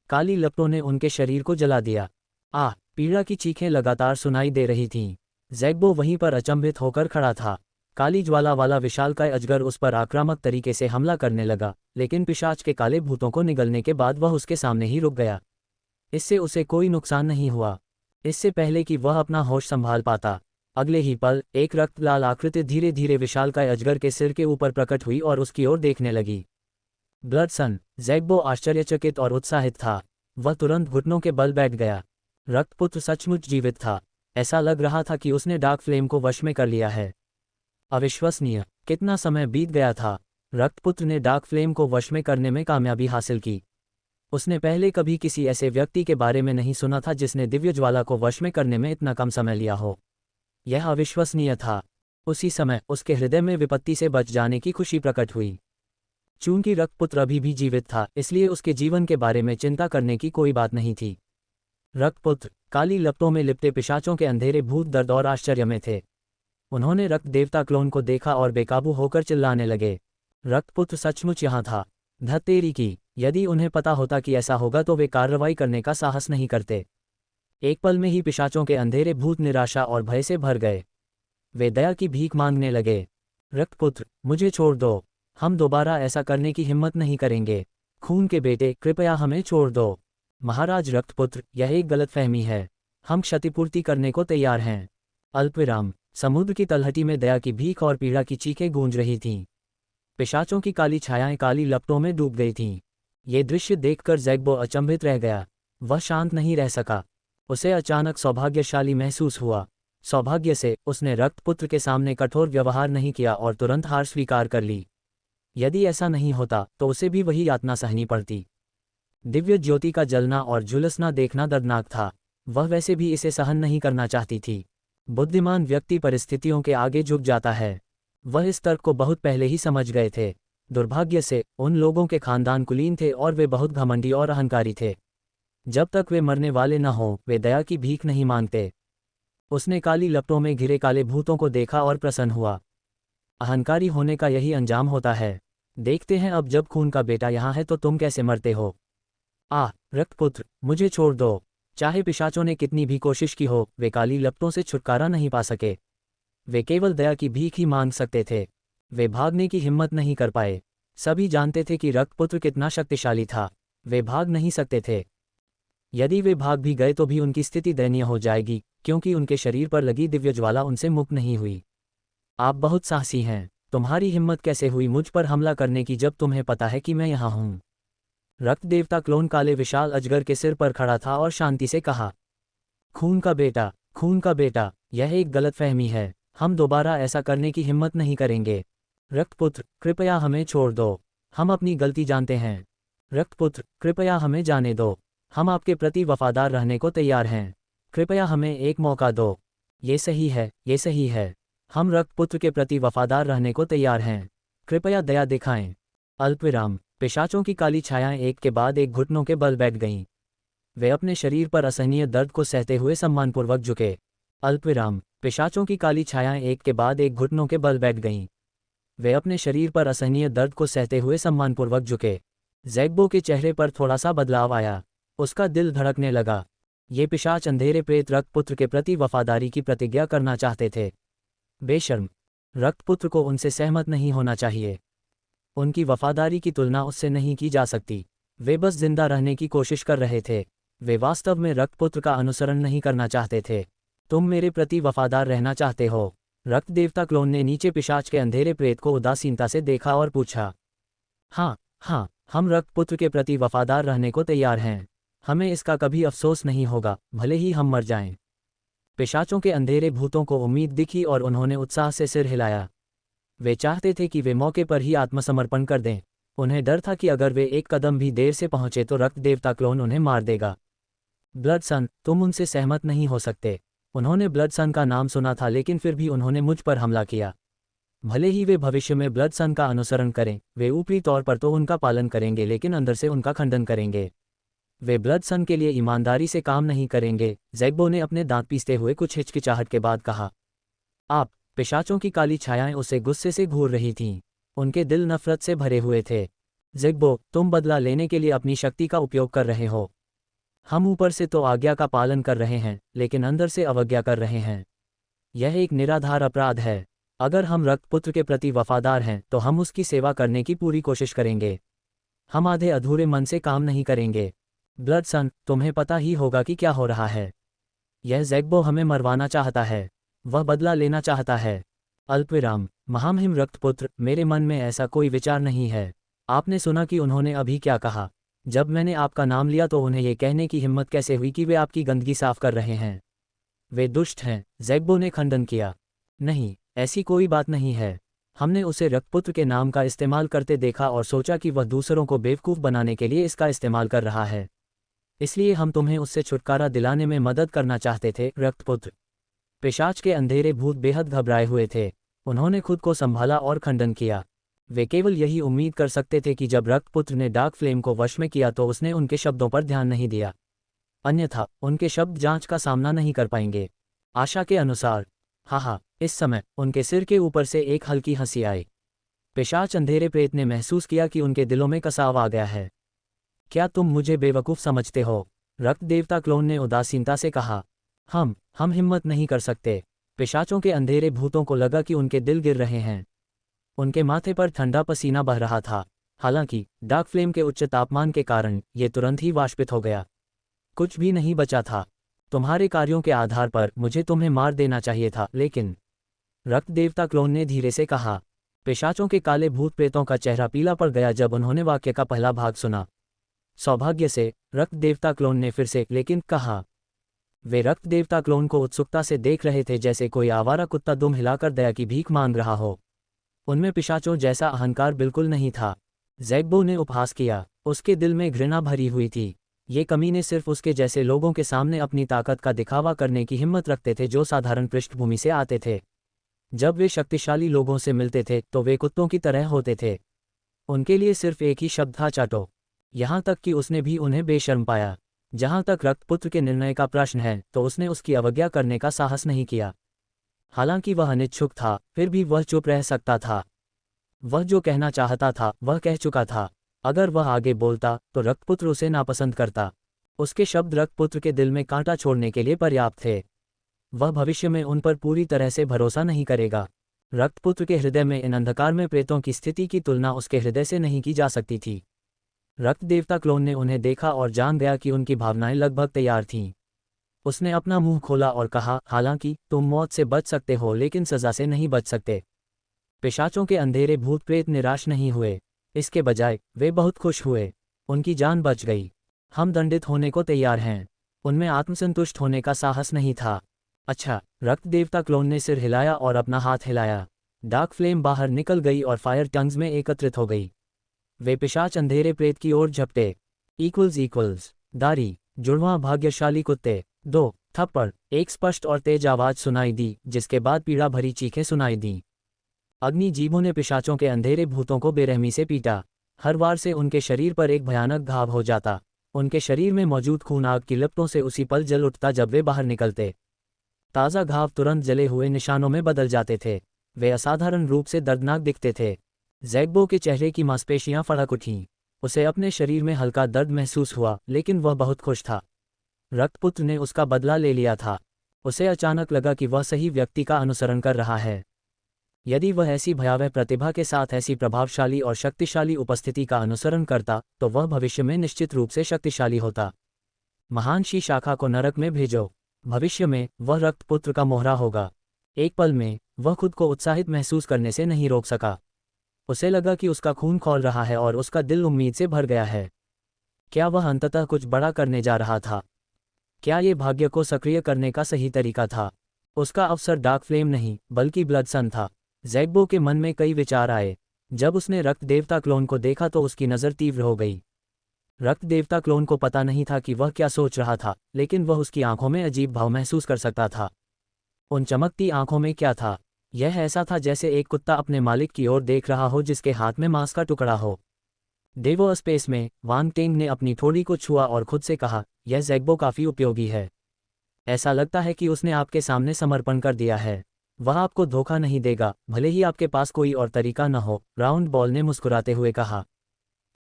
काली लपटों ने उनके शरीर को जला दिया। आह! पीड़ा की चीखें लगातार सुनाई दे रही थीं। ज़ैग्बो वहीं पर अचंभित होकर खड़ा था। काली ज्वाला वाला विशालकाय अजगर उस पर आक्रामक तरीके से हमला करने लगा, लेकिन पिशाच के काले भूतों को निगलने के बाद वह उसके सामने ही रुक गया। इससे उसे कोई नुकसान नहीं हुआ। इससे पहले कि वह अपना होश संभाल पाता, अगले ही पल एक रक्त लाल आकृति धीरे धीरे विशालकाय अजगर के सिर के ऊपर प्रकट हुई और उसकी ओर देखने लगी। ब्लड सन! ज़ैग्बो आश्चर्यचकित और उत्साहित था। वह तुरंत घुटनों के बल बैठ गया। रक्तपुत्र सचमुच जीवित था। ऐसा लग रहा था कि उसने डार्क फ्लेम को वश में कर लिया है। अविश्वसनीय! कितना समय बीत गया था। रक्तपुत्र ने डार्क फ्लेम को वश में करने में कामयाबी हासिल की। उसने पहले कभी किसी ऐसे व्यक्ति के बारे में नहीं सुना था जिसने दिव्य ज्वाला को वश में करने में इतना कम समय लिया हो। यह अविश्वसनीय था। उसी समय उसके हृदय में विपत्ति से बच जाने की खुशी प्रकट हुई। चूंकि रक्तपुत्र अभी भी जीवित था, इसलिए उसके जीवन के बारे में चिंता करने की कोई बात नहीं थी। रक्तपुत्र, काली लपटों में लिपटे पिशाचों के अंधेरे भूत दर्द और आश्चर्य में थे। उन्होंने रक्त देवता क्लोन को देखा और बेकाबू होकर चिल्लाने लगे। रक्तपुत्र सचमुच यहाँ था। धत्तेरी की! यदि उन्हें पता होता कि ऐसा होगा तो वे कार्रवाई करने का साहस नहीं करते। एक पल में ही पिशाचों के अंधेरे भूत निराशा और भय से भर गए। वे दया की भीख मांगने लगे। रक्तपुत्र, मुझे छोड़ दो। हम दोबारा ऐसा करने की हिम्मत नहीं करेंगे। खून के बेटे, कृपया हमें छोड़ दो। महाराज रक्तपुत्र, यह एक गलतफहमी है। हम क्षतिपूर्ति करने को तैयार हैं। अल्पविराम। समुद्र की तलहटी में दया की भीख और पीड़ा की चीखें गूंज रही थीं। पिशाचों की काली छायाएं काली लपटों में डूब गई थीं। ये दृश्य देखकर ज़ैग्बो अचंभित रह गया। वह शांत नहीं रह सका। उसे अचानक सौभाग्यशाली महसूस हुआ। सौभाग्य से उसने रक्तपुत्र के सामने कठोर व्यवहार नहीं किया और तुरंत हार स्वीकार कर ली। यदि ऐसा नहीं होता तो उसे भी वही यातना सहनी पड़ती। दिव्य ज्योति का जलना और झुलसना देखना दर्दनाक था। वह वैसे भी इसे सहन नहीं करना चाहती थी। बुद्धिमान व्यक्ति परिस्थितियों के आगे झुक जाता है। वह इस तर्क को बहुत पहले ही समझ गए थे। दुर्भाग्य से उन लोगों के खानदान कुलीन थे और वे बहुत घमंडी और अहंकारी थे। जब तक वे मरने वाले न हों, वे दया की भीख नहीं मांगते। उसने काली लपटों में घिरे काले भूतों को देखा और प्रसन्न हुआ। अहंकारी होने का यही अंजाम होता है। देखते हैं अब जब खून का बेटा यहाँ है तो तुम कैसे मरते हो। आह! रक्तपुत्र, मुझे छोड़ दो। चाहे पिशाचों ने कितनी भी कोशिश की हो, वे काली लपटों से छुटकारा नहीं पा सके। वे केवल दया की भीख ही मांग सकते थे। वे भागने की हिम्मत नहीं कर पाए। सभी जानते थे कि रक्तपुत्र कितना शक्तिशाली था। वे भाग नहीं सकते थे। यदि वे भाग भी गए तो भी उनकी स्थिति दयनीय हो जाएगी, क्योंकि उनके शरीर पर लगी दिव्य ज्वाला उनसे मुक्त नहीं हुई। आप बहुत साहसी हैं। तुम्हारी हिम्मत कैसे हुई मुझ पर हमला करने की जब तुम्हें पता है कि मैं यहाँ हूँ। रक्त देवता क्लोन काले विशाल अजगर के सिर पर खड़ा था और शांति से कहा, खून का बेटा, खून का बेटा, यह एक गलतफहमी है। हम दोबारा ऐसा करने की हिम्मत नहीं करेंगे। रक्तपुत्र, कृपया हमें छोड़ दो। हम अपनी गलती जानते हैं। रक्तपुत्र, कृपया हमें जाने दो। हम आपके प्रति वफादार रहने को तैयार हैं। कृपया हमें एक मौका दो। ये सही है, ये सही है। हम रक्तपुत्र के प्रति वफादार रहने को तैयार हैं। कृपया दया दिखाएं। अल्पविराम। पिशाचों की काली छायाएं एक के बाद एक घुटनों के बल बैठ गईं। वे अपने शरीर पर असहनीय दर्द को सहते हुए सम्मानपूर्वक झुके। अल्पविराम। पिशाचों की काली छायाएं एक के बाद एक घुटनों के बल बैठ गईं। वे अपने शरीर पर असहनीय दर्द को सहते हुए सम्मानपूर्वक झुके। ज़ैग्बो के चेहरे पर थोड़ा सा बदलाव आया। उसका दिल धड़कने लगा। ये पिशाच अंधेरे प्रेत रक्तपुत्र के प्रति वफादारी की प्रतिज्ञा करना चाहते थे। बेशर्म। रक्तपुत्र को उनसे सहमत नहीं होना चाहिए। उनकी वफादारी की तुलना उससे नहीं की जा सकती। वे बस जिंदा रहने की कोशिश कर रहे थे। वे वास्तव में रक्तपुत्र का अनुसरण नहीं करना चाहते थे। तुम मेरे प्रति वफादार रहना चाहते हो? रक्त देवता क्लोन ने नीचे पिशाच के अंधेरे प्रेत को उदासीनता से देखा और पूछा। हाँ, हाँ, हम रक्तपुत्र के प्रति वफादार रहने को तैयार हैं। हमें इसका कभी अफसोस नहीं होगा, भले ही हम मर जाएं। पिशाचों के अंधेरे भूतों को उम्मीद दिखी और उन्होंने उत्साह से सिर हिलाया। वे चाहते थे कि वे मौके पर ही आत्मसमर्पण कर दें। उन्हें डर था कि अगर वे एक कदम भी देर से पहुंचे तो रक्त देवता क्लोन उन्हें मार देगा। ब्लड सन, तुम उनसे सहमत नहीं हो सकते। उन्होंने ब्लड सन का नाम सुना था लेकिन फिर भी उन्होंने मुझ पर हमला किया। भले ही वे भविष्य में ब्लड सन का अनुसरण करें, वे ऊपरी तौर पर तो उनका पालन करेंगे लेकिन अंदर से उनका खंडन करेंगे। वे ब्लड सन के लिए ईमानदारी से काम नहीं करेंगे। ज़ैग्बो ने अपने दांत पीसते हुए कुछ हिचकिचाहट के बाद कहा। आप। पिशाचों की काली छायाएं उसे गुस्से से घूर रही थीं। उनके दिल नफरत से भरे हुए थे। ज़ैग्बो, तुम बदला लेने के लिए अपनी शक्ति का उपयोग कर रहे हो। हम ऊपर से तो आज्ञा का पालन कर रहे हैं लेकिन अंदर से अवज्ञा कर रहे हैं। यह एक निराधार अपराध है। अगर हम रक्तपुत्र के प्रति वफादार हैं तो हम उसकी सेवा करने की पूरी कोशिश करेंगे। हम आधे अधूरे मन से काम नहीं करेंगे। ब्लड सन, तुम्हें पता ही होगा कि क्या हो रहा है। यह ज़ैग्बो हमें मरवाना चाहता है। वह बदला लेना चाहता है। अल्पविराम। महामहिम रक्तपुत्र, मेरे मन में ऐसा कोई विचार नहीं है। आपने सुना कि उन्होंने अभी क्या कहा। जब मैंने आपका नाम लिया तो उन्हें यह कहने की हिम्मत कैसे हुई कि वे आपकी गंदगी साफ कर रहे हैं। वे दुष्ट हैं, ज़ैग्बो ने खंडन किया। नहीं, ऐसी कोई बात नहीं है। हमने उसे रक्तपुत्र के नाम का इस्तेमाल करते देखा और सोचा कि वह दूसरों को बेवकूफ़ बनाने के लिए इसका इस्तेमाल कर रहा है। इसलिए हम तुम्हें उससे छुटकारा दिलाने में मदद करना चाहते थे, रक्तपुत्र। पिशाच के अंधेरे भूत बेहद घबराए हुए थे। उन्होंने खुद को संभाला और खंडन किया। वे केवल यही उम्मीद कर सकते थे कि जब रक्तपुत्र ने डार्क फ्लेम को वश में किया तो उसने उनके शब्दों पर ध्यान नहीं दिया। अन्यथा उनके शब्द जांच का सामना नहीं कर पाएंगे। आशा के अनुसार। हा, इस समय उनके सिर के ऊपर से एक हल्की हंसी आई। पिशाच अंधेरे प्रेत ने महसूस किया कि उनके दिलों में कसाव आ गया है। क्या तुम मुझे बेवकूफ़ समझते हो? रक्त देवता क्लोन ने उदासीनता से कहा। हम हिम्मत नहीं कर सकते। पिशाचों के अंधेरे भूतों को लगा कि उनके दिल गिर रहे हैं। उनके माथे पर ठंडा पसीना बह रहा था। हालांकि डार्क फ्लेम के उच्च तापमान के कारण ये तुरंत ही वाष्पित हो गया। कुछ भी नहीं बचा था। तुम्हारे कार्यों के आधार पर मुझे तुम्हें मार देना चाहिए था, लेकिन रक्त देवता क्लोन ने धीरे से कहा। पिशाचों के काले भूत प्रेतों का चेहरा पीला पड़ गया जब उन्होंने वाक्य का पहला भाग सुना। सौभाग्य से, रक्त देवता क्लोन ने फिर से लेकिन कहा। वे रक्त देवता क्लोन को उत्सुकता से देख रहे थे जैसे कोई आवारा कुत्ता दुम हिलाकर दया की भीख मांग रहा हो। उनमें पिशाचों जैसा अहंकार बिल्कुल नहीं था। ज़ैग्बो ने उपहास किया। उसके दिल में घृणा भरी हुई थी। ये कमीने सिर्फ उसके जैसे लोगों के सामने अपनी ताकत का दिखावा करने की हिम्मत रखते थे जो साधारण पृष्ठभूमि से आते थे। जब वे शक्तिशाली लोगों से मिलते थे तो वे कुत्तों की तरह होते थे। उनके लिए सिर्फ एक ही शब्द था, चाटो। यहाँ तक कि उसने भी उन्हें बेशर्म पाया। जहाँ तक रक्तपुत्र के निर्णय का प्रश्न है तो उसने उसकी अवज्ञा करने का साहस नहीं किया। हालांकि वह अनिच्छुक था, फिर भी वह चुप रह सकता था। वह जो कहना चाहता था वह कह चुका था। अगर वह आगे बोलता तो रक्तपुत्र उसे नापसंद करता। उसके शब्द रक्तपुत्र के दिल में कांटा छोड़ने के लिए पर्याप्त थे। वह भविष्य में उन पर पूरी तरह से भरोसा नहीं करेगा। रक्तपुत्र के हृदय में इन अंधकार में प्रेतों की स्थिति की तुलना उसके हृदय से नहीं की जा सकती थी। रक्त देवता क्लोन ने उन्हें देखा और जान गया कि उनकी भावनाएं लगभग तैयार थीं। उसने अपना मुंह खोला और कहा, हालांकि तुम मौत से बच सकते हो लेकिन सज़ा से नहीं बच सकते। पिशाचों के अंधेरे भूत प्रेत निराश नहीं हुए, इसके बजाय वे बहुत खुश हुए। उनकी जान बच गई। हम दंडित होने को तैयार हैं। उनमें आत्मसंतुष्ट होने का साहस नहीं था। अच्छा, रक्त देवता क्लोन ने सिर हिलाया और अपना हाथ हिलाया। डार्क फ्लेम बाहर निकल गई और फायर टंग्स में एकत्रित हो गई। वे पिशाच अंधेरे प्रेत की ओर झपटे। इक्वल्स दारी, जुड़वां भाग्यशाली कुत्ते। 2 थप्पड़। एक स्पष्ट और तेज आवाज सुनाई दी, जिसके बाद पीड़ा भरी चीखें सुनाई दी। अग्नि जीभों ने पिशाचों के अंधेरे भूतों को बेरहमी से पीटा। हर बार से उनके शरीर पर एक भयानक घाव हो जाता। उनके शरीर में मौजूद खून आग की लपटों से उसी पल जल उठता जब वे बाहर निकलते। ताज़ा घाव तुरंत जले हुए निशानों में बदल जाते थे। वे असाधारण रूप से दर्दनाक दिखते थे। ज़ैग्बो के चेहरे की मांसपेशियां फड़क उठीं। उसे अपने शरीर में हल्का दर्द महसूस हुआ, लेकिन वह बहुत खुश था। रक्तपुत्र ने उसका बदला ले लिया था। उसे अचानक लगा कि वह सही व्यक्ति का अनुसरण कर रहा है। यदि वह ऐसी भयावह प्रतिभा के साथ ऐसी प्रभावशाली और शक्तिशाली उपस्थिति का अनुसरण करता, तो वह भविष्य में निश्चित रूप से शक्तिशाली होता। महान शी शाखा को नरक में भेजो। भविष्य में वह रक्तपुत्र का मोहरा होगा। एक पल में वह खुद को उत्साहित महसूस करने से नहीं रोक सका। उसे लगा कि उसका खून खौल रहा है और उसका दिल उम्मीद से भर गया है। क्या वह अंततः कुछ बड़ा करने जा रहा था? क्या ये भाग्य को सक्रिय करने का सही तरीका था? उसका अवसर डार्क फ्लेम नहीं, बल्कि ब्लड सन था। ज़ैग्बो के मन में कई विचार आए। जब उसने रक्त देवता क्लोन को देखा तो उसकी नज़र तीव्र हो गई। रक्त देवता क्लोन को पता नहीं था कि वह क्या सोच रहा था, लेकिन वह उसकी आंखों में अजीब भाव महसूस कर सकता था। उन चमकती आंखों में क्या था? यह ऐसा था जैसे एक कुत्ता अपने मालिक की ओर देख रहा हो जिसके हाथ में मांस का टुकड़ा हो। डेवो स्पेस में वांग टेंग ने अपनी थोड़ी को छुआ और खुद से कहा, यह ज़ैग्बो काफ़ी उपयोगी है। ऐसा लगता है कि उसने आपके सामने समर्पण कर दिया है। वह आपको धोखा नहीं देगा, भले ही आपके पास कोई और तरीका न हो। राउंड बॉल ने मुस्कुराते हुए कहा।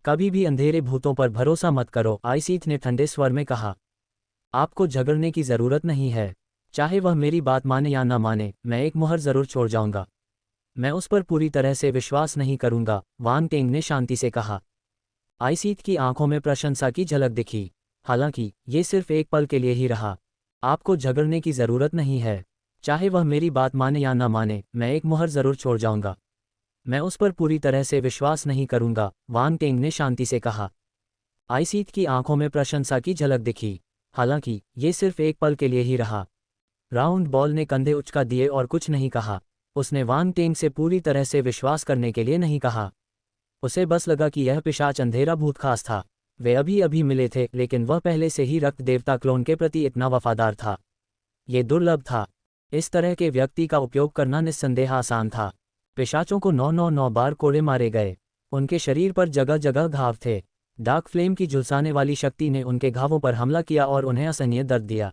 कभी भी अंधेरे भूतों पर भरोसा मत करो, आइसीथ ने ठंडे स्वर में कहा। आपको झगड़ने की ज़रूरत नहीं है। चाहे वह मेरी बात माने या ना माने, मैं एक मुहर ज़रूर छोड़ जाऊंगा। मैं उस पर पूरी तरह से विश्वास नहीं करूंगा, वांग टेंग ने शांति से कहा। आइसीथ की आंखों में प्रशंसा की झलक दिखी। हालांकि ये सिर्फ एक पल के लिए ही रहा। आपको झगड़ने की ज़रूरत नहीं है। चाहे वह मेरी बात माने या ना माने, मैं एक मुहर ज़रूर छोड़ जाऊंगा। मैं उस पर पूरी तरह से विश्वास नहीं करूंगा, वांग टेंग ने शांति से कहा। आइसीथ की आंखों में प्रशंसा की झलक दिखी। हालांकि ये सिर्फ एक पल के लिए ही रहा। राउंड बॉल ने कंधे उचका दिए और कुछ नहीं कहा। उसने वांग टेंग से पूरी तरह से विश्वास करने के लिए नहीं कहा। उसे बस लगा कि यह पिशाच अंधेरा भूत खास था। वे अभी अभी मिले थे, लेकिन वह पहले से ही रक्त देवता क्लोन के प्रति इतना वफादार था। ये दुर्लभ था। इस तरह के व्यक्ति का उपयोग करना निस्संदेह आसान था। पिशाचों को 999 बार कोड़े मारे गए। उनके शरीर पर जगह जगह घाव थे। डार्क फ्लेम की झुलसाने वाली शक्ति ने उनके घावों पर हमला किया और उन्हें असहनीय दर्द दिया।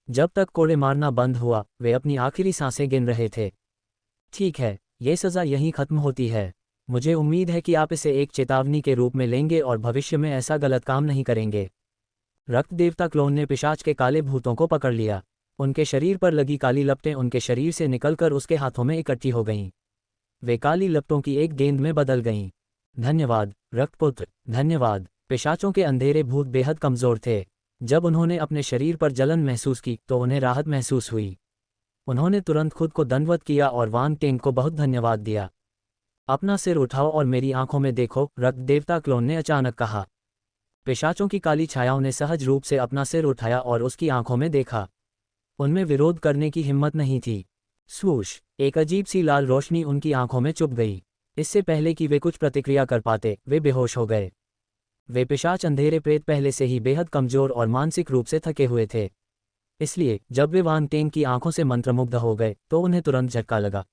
जब तक कोड़े मारना बंद हुआ, वे अपनी आखिरी सांसें गिन रहे थे। ठीक है, ये सज़ा यहीं खत्म होती है। मुझे उम्मीद है कि आप इसे एक चेतावनी के रूप में लेंगे और भविष्य में ऐसा गलत काम नहीं करेंगे। रक्त देवता क्लोन ने पिशाच के काले भूतों को पकड़ लिया। उनके शरीर पर लगी काली लपटें उनके शरीर से निकलकर उसके हाथों में इकट्ठी हो गईं। वे काली लपटों की एक गेंद में बदल गईं। धन्यवाद रक्तपुत्र, धन्यवाद। पिशाचों के अंधेरे भूत बेहद कमज़ोर थे। जब उन्होंने अपने शरीर पर जलन महसूस की तो उन्हें राहत महसूस हुई। उन्होंने तुरंत खुद को दंडवत किया और वांग टेंग को बहुत धन्यवाद दिया। अपना सिर उठाओ और मेरी आंखों में देखो, रक्त देवता क्लोन ने अचानक कहा। पिशाचों की काली छायाओं ने सहज रूप से अपना सिर उठाया और उसकी आंखों में देखा। उनमें विरोध करने की हिम्मत नहीं थी। स्वूश, एक अजीब सी लाल रोशनी उनकी आंखों में चुभ गई। इससे पहले कि वे कुछ प्रतिक्रिया कर पाते, वे बेहोश हो गए। वे पिशाच अंधेरे प्रेत पहले से ही बेहद कमज़ोर और मानसिक रूप से थके हुए थे। इसलिए जब वे वांग टेंग की आंखों से मंत्रमुग्ध हो गए तो उन्हें तुरंत झटका लगा।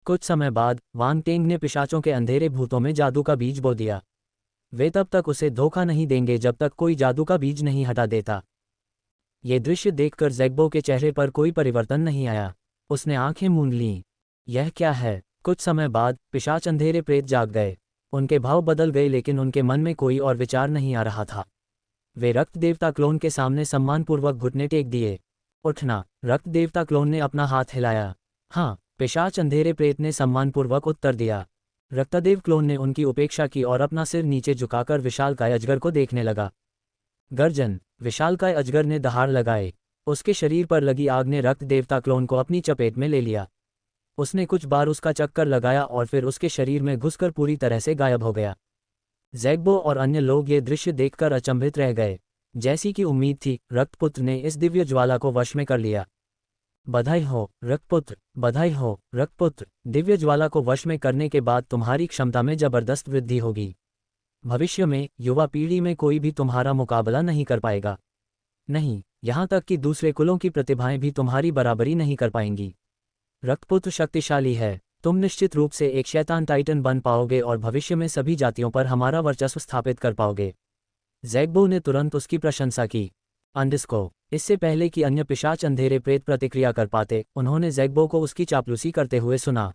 कुछ समय बाद वांग टेंग ने पिशाचों के अंधेरे भूतों में जादू का बीज बो दिया। वे तब तक उसे धोखा नहीं देंगे जब तक कोई जादू का बीज नहीं हटा देता। ये दृश्य देखकर ज़ैग्बो के चेहरे पर कोई परिवर्तन नहीं आया। उसने आंखें मूंद लीं। यह क्या है? कुछ समय बाद पिशाच अंधेरे प्रेत जाग गए। उनके भाव बदल गए, लेकिन उनके मन में कोई और विचार नहीं आ रहा था। वे रक्त देवता क्लोन के सामने सम्मानपूर्वक घुटने टेक दिए। उठना, रक्त देवता क्लोन ने अपना हाथ हिलाया। हाँ, पिशाच अंधेरे प्रेत ने सम्मानपूर्वक उत्तर दिया। रक्तदेव क्लोन ने उनकी उपेक्षा की और अपना सिर नीचे झुकाकर विशालकाय अजगर को देखने लगा। गर्जन, विशालकाय अजगर ने दहाड़ लगाए। उसके शरीर पर लगी आग ने रक्त देवता क्लोन को अपनी चपेट में ले लिया। उसने कुछ बार उसका चक्कर लगाया और फिर उसके शरीर में घुसकर पूरी तरह से गायब हो गया। ज़ैग्बो और अन्य लोग ये दृश्य देखकर अचंभित रह गए। जैसी कि उम्मीद थी, रक्तपुत्र ने इस दिव्य ज्वाला को वश में कर लिया। बधाई हो रक्तपुत्र, बधाई हो रक्तपुत्र। दिव्य ज्वाला को वश में करने के बाद तुम्हारी क्षमता में जबरदस्त वृद्धि होगी। भविष्य में युवा पीढ़ी में कोई भी तुम्हारा मुकाबला नहीं कर पाएगा। नहीं, यहाँ तक कि दूसरे कुलों की प्रतिभाएं भी तुम्हारी बराबरी नहीं कर पाएंगी। रक्तपुत्र शक्तिशाली है। तुम निश्चित रूप से एक शैतान टाइटन बन पाओगे और भविष्य में सभी जातियों पर हमारा वर्चस्व स्थापित कर पाओगे। ज़ैग्बो ने तुरंत उसकी प्रशंसा की। अंडस्को, इससे पहले कि अन्य पिशाच अंधेरे प्रेत प्रतिक्रिया कर पाते, उन्होंने ज़ैग्बो को उसकी चापलूसी करते हुए सुना।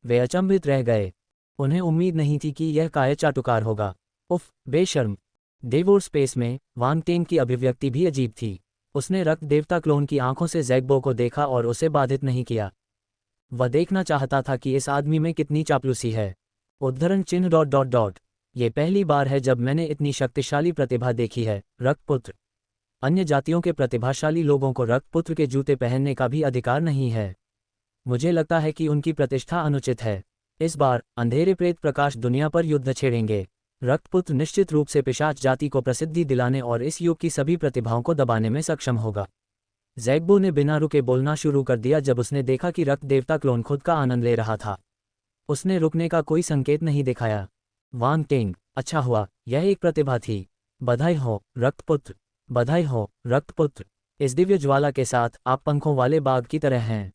वे अचंभित रह गए। उन्हें उम्मीद नहीं थी कि यह कायर चाटुकार होगा। उफ, बेशर्म। डेवोर स्पेस में वांग टेंग की अभिव्यक्ति भी अजीब थी। उसने रक्त देवता क्लोन की आंखों से ज़ैग्बो को देखा और उसे बाधित नहीं किया। वह देखना चाहता था कि इस आदमी में कितनी चापलूसी है। उद्धरण चिन्ह ... ये पहली बार है जब मैंने इतनी शक्तिशाली प्रतिभा देखी है, रक्तपुत्र। अन्य जातियों के प्रतिभाशाली लोगों को रक्तपुत्र के जूते पहनने का भी अधिकार नहीं है। मुझे लगता है कि उनकी प्रतिष्ठा अनुचित है। इस बार अंधेरे प्रेत प्रकाश दुनिया पर युद्ध छेड़ेंगे। रक्तपुत्र निश्चित रूप से पिशाच जाति को प्रसिद्धि दिलाने और इस युग की सभी प्रतिभाओं को दबाने में सक्षम होगा। ज़ैग्बो ने बिना रुके बोलना शुरू कर दिया जब उसने देखा कि रक्त देवता क्लोन खुद का आनंद ले रहा था। उसने रुकने का कोई संकेत नहीं दिखाया। वांग टेंग, अच्छा हुआ, यह एक प्रतिभा थी। बधाई हो रक्तपुत्र, बधाई हो रक्तपुत्र। इस दिव्य ज्वाला के साथ आप पंखों वाले बाघ की तरह हैं।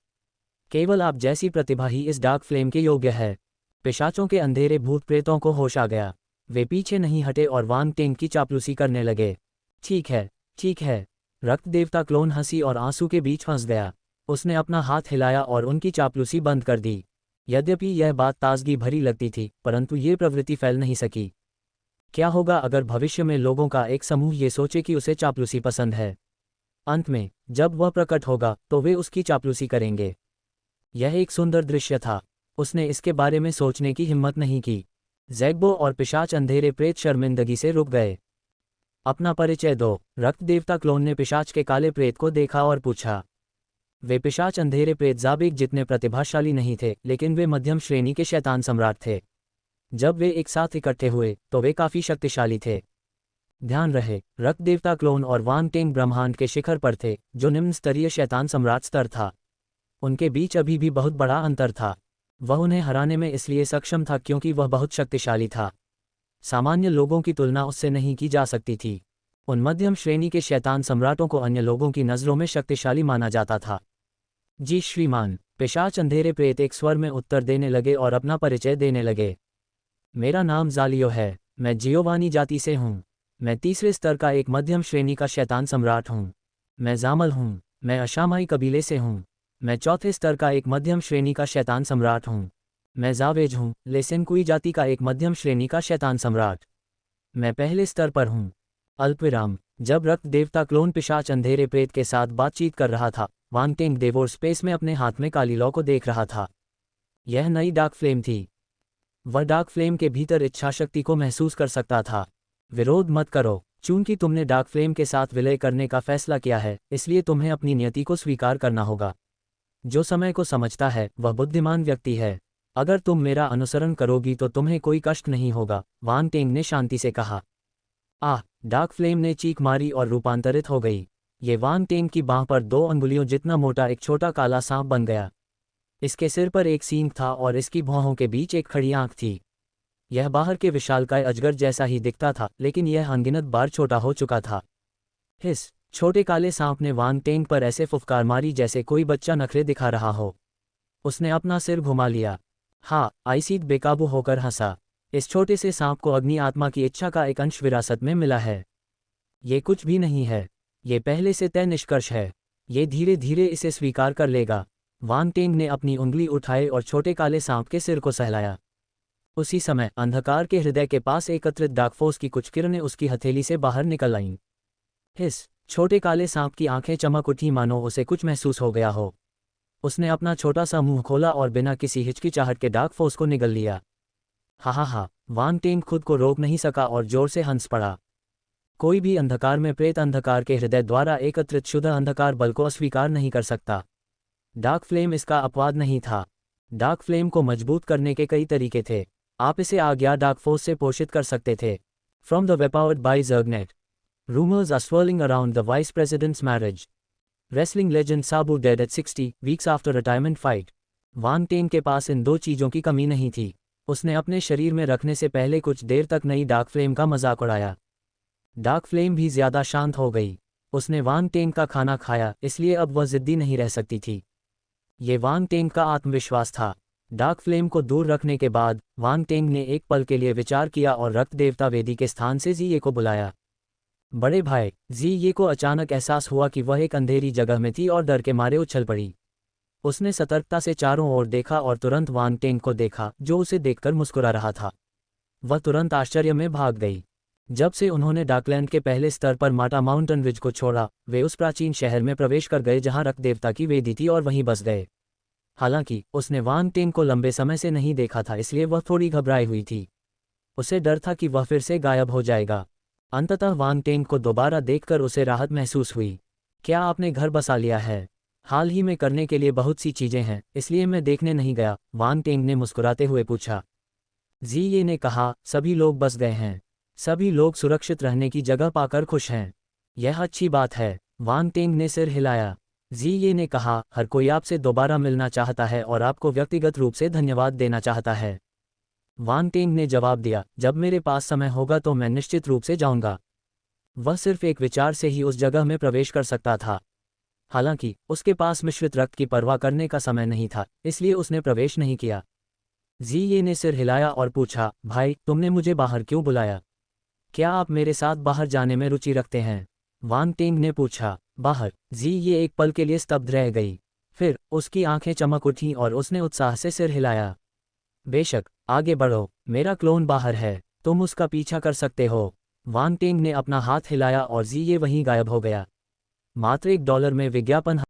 केवल आप जैसी प्रतिभा ही इस डार्क फ्लेम के योग्य है। पिशाचों के अंधेरे भूत प्रेतों को होश आ गया। वे पीछे नहीं हटे और वांग टेंग की चापलूसी करने लगे। ठीक है, ठीक है। रक्त देवता क्लोन हंसी और आंसू के बीच फंस गया। उसने अपना हाथ हिलाया और उनकी चापलूसी बंद कर दी। यद्यपि यह बात ताजगी भरी लगती थी, परंतु ये प्रवृत्ति फैल नहीं सकी। क्या होगा अगर भविष्य में लोगों का एक समूह ये सोचे कि उसे चापलूसी पसंद है? अंत में जब वह प्रकट होगा तो वे उसकी चापलूसी करेंगे। यह एक सुंदर दृश्य था। उसने इसके बारे में सोचने की हिम्मत नहीं की। ज़ैग्बो और पिशाच अंधेरे प्रेत शर्मिंदगी से रुक गए। अपना परिचय दो। रक्त देवता क्लोन ने पिशाच के काले प्रेत को देखा और पूछा। वे पिशाच अंधेरे प्रेत ज़ाबिक जितने प्रतिभाशाली नहीं थे, लेकिन वे मध्यम श्रेणी के शैतान सम्राट थे। जब वे एक साथ इकट्ठे हुए तो वे काफ़ी शक्तिशाली थे। ध्यान रहे, रक्त देवता क्लोन और वांग टेंग ब्रह्मांड के शिखर पर थे, जो निम्न स्तरीय शैतान सम्राट स्तर था। उनके बीच अभी भी बहुत बड़ा अंतर था। वह उन्हें हराने में इसलिए सक्षम था क्योंकि वह बहुत शक्तिशाली था। सामान्य लोगों की तुलना उससे नहीं की जा सकती थी। उन मध्यम श्रेणी के शैतान सम्राटों को अन्य लोगों की नज़रों में शक्तिशाली माना जाता था। जी श्रीमान, पिशाच अंधेरे प्रेत एक स्वर में उत्तर देने लगे और अपना परिचय देने लगे। मेरा नाम ज़ालियो है। मैं जियोवानी जाति से हूँ। मैं तीसरे स्तर का एक मध्यम श्रेणी का शैतान सम्राट हूँ। मैं जामल हूँ। मैं अशामाई कबीले से हूँ। मैं चौथे स्तर का एक मध्यम श्रेणी का शैतान सम्राट हूँ। मैं जावेज हूँ, लेसेनकुई जाति का एक मध्यम श्रेणी का शैतान सम्राट। मैं पहले स्तर पर हूँ। अल्पविराम। जब रक्त देवता क्लोन पिशाच अंधेरे प्रेत के साथ बातचीत कर रहा था, वांग टेंग डेवोर स्पेस में अपने हाथ में काली लौ को देख रहा था। यह नई डार्क फ्लेम थी। वह डार्क फ्लेम के भीतर इच्छाशक्ति को महसूस कर सकता था। विरोध मत करो। चूंकि तुमने डार्क फ्लेम के साथ विलय करने का फैसला किया है, इसलिए तुम्हें अपनी नियति को स्वीकार करना होगा। जो समय को समझता है वह बुद्धिमान व्यक्ति है। अगर तुम मेरा अनुसरण करोगी तो तुम्हें कोई कष्ट नहीं होगा, वांग टेंग ने शांति से कहा। आह! डार्क फ्लेम ने चीख मारी और रूपांतरित हो गई। ये वांग टेंग की बांह पर 2 अंगुलियों जितना मोटा एक छोटा काला सांप बन गया। इसके सिर पर एक सींग था और इसकी भौहों के बीच एक खड़ी आंख थी। यह बाहर के विशालकाय अजगर जैसा ही दिखता था, लेकिन यह अनगिनत बार छोटा हो चुका था। हिस! छोटे काले सांप ने वांग टेंग पर ऐसे फुफकार मारी जैसे कोई बच्चा नखरे दिखा रहा हो। उसने अपना सिर घुमा लिया। हाँ, आइसीड बेकाबू होकर हंसा। इस छोटे से सांप को अग्नि आत्मा की इच्छा का एक अंश विरासत में मिला है। ये कुछ भी नहीं है। ये पहले से तय निष्कर्ष है। ये धीरे धीरे इसे स्वीकार कर लेगा। वांग टेंग ने अपनी उंगली उठाई और छोटे काले सांप के सिर को सहलाया। उसी समय अंधकार के हृदय के पास एकत्रित डार्कफोर्स की कुछ किरणें उसकी हथेली से बाहर निकल आईं। हिस! छोटे काले सांप की आंखें चमक उठी मानो उसे कुछ महसूस हो गया हो। उसने अपना छोटा सा मुंह खोला और बिना किसी हिचकिचाहट के डार्क फोर्स को निगल लिया। हा, वांग टेंग खुद को रोक नहीं सका और जोर से हंस पड़ा। कोई भी अंधकार में प्रेत अंधकार के हृदय द्वारा एकत्रित शुद्ध अंधकार बल को अस्वीकार नहीं कर सकता। डार्क फ्लेम इसका अपवाद नहीं था। डार्क फ्लेम को मजबूत करने के कई तरीके थे। आप इसे आग या डार्क फोर्स से पोषित कर सकते थे। From the web powered by जर्गनेट। Rumours are swirling around the vice president's marriage. Wrestling legend Sabu dead at 60 weeks after retirement fight. वांग टेन के पास इन दो चीज़ों की कमी नहीं थी। उसने अपने शरीर में रखने से पहले कुछ देर तक नई डार्क फ्लेम का मजाक उड़ाया। डार्क फ्लेम भी ज्यादा शांत हो गई। उसने वांग टेन का खाना खाया, इसलिए अब वह जिद्दी नहीं रह सकती थी। ये वांग टेंग का आत्मविश्वास था। डार्क फ्लेम को दूर रखने के बाद वांग टेंग ने एक पल के लिए विचार किया और रक्त देवता वेदी के स्थान से जी ये को बुलाया। बड़े भाई, जी ये को अचानक एहसास हुआ कि वह एक अंधेरी जगह में थी और डर के मारे उछल पड़ी। उसने सतर्कता से चारों ओर देखा और तुरंत वांग टेंग को देखा, जो उसे देखकर मुस्कुरा रहा था। वह तुरंत आश्चर्य में भाग गई। जब से उन्होंने डार्कलैंड के पहले स्तर पर माटा माउंटेन रिज को छोड़ा, वे उस प्राचीन शहर में प्रवेश कर गए जहां रक्त देवता की वेदी थी और वहीं बस गए। हालांकि उसने वांग टेंग को लंबे समय से नहीं देखा था, इसलिए वह थोड़ी घबराई हुई थी। उसे डर था कि वह फिर से गायब हो जाएगा। अंततः वांग टेंग को दोबारा देखकर उसे राहत महसूस हुई। क्या आपने घर बसा लिया है? हाल ही में करने के लिए बहुत सी चीजें हैं, इसलिए मैं देखने नहीं गया, वांग टेंग ने मुस्कुराते हुए पूछा। जी ये ने कहा, सभी लोग बस गए हैं। सभी लोग सुरक्षित रहने की जगह पाकर खुश हैं। यह अच्छी बात है। वांग टेंग ने सिर हिलाया। जी ये ने कहा, हर कोई आपसे दोबारा मिलना चाहता है और आपको व्यक्तिगत रूप से धन्यवाद देना चाहता है। वांग टेंग ने जवाब दिया, जब मेरे पास समय होगा तो मैं निश्चित रूप से जाऊंगा। वह सिर्फ एक विचार से ही उस जगह में प्रवेश कर सकता था। हालांकि उसके पास मिश्रित रक्त की परवाह करने का समय नहीं था, इसलिए उसने प्रवेश नहीं किया। जी ये ने सिर हिलाया और पूछा, भाई तुमने मुझे बाहर क्यों बुलाया? क्या आप मेरे साथ बाहर जाने में रुचि रखते हैं? वांग टेंग ने पूछा। बाहर? जी ये एक पल के लिए स्तब्ध रह गई। फिर उसकी आंखें चमक उठीं और उसने उत्साह से सिर हिलाया। बेशक, आगे बढ़ो, मेरा क्लोन बाहर है, तुम उसका पीछा कर सकते हो। वांग टेंग ने अपना हाथ हिलाया और जी ये वहीं गायब हो गया। मात्र $1 में विज्ञापन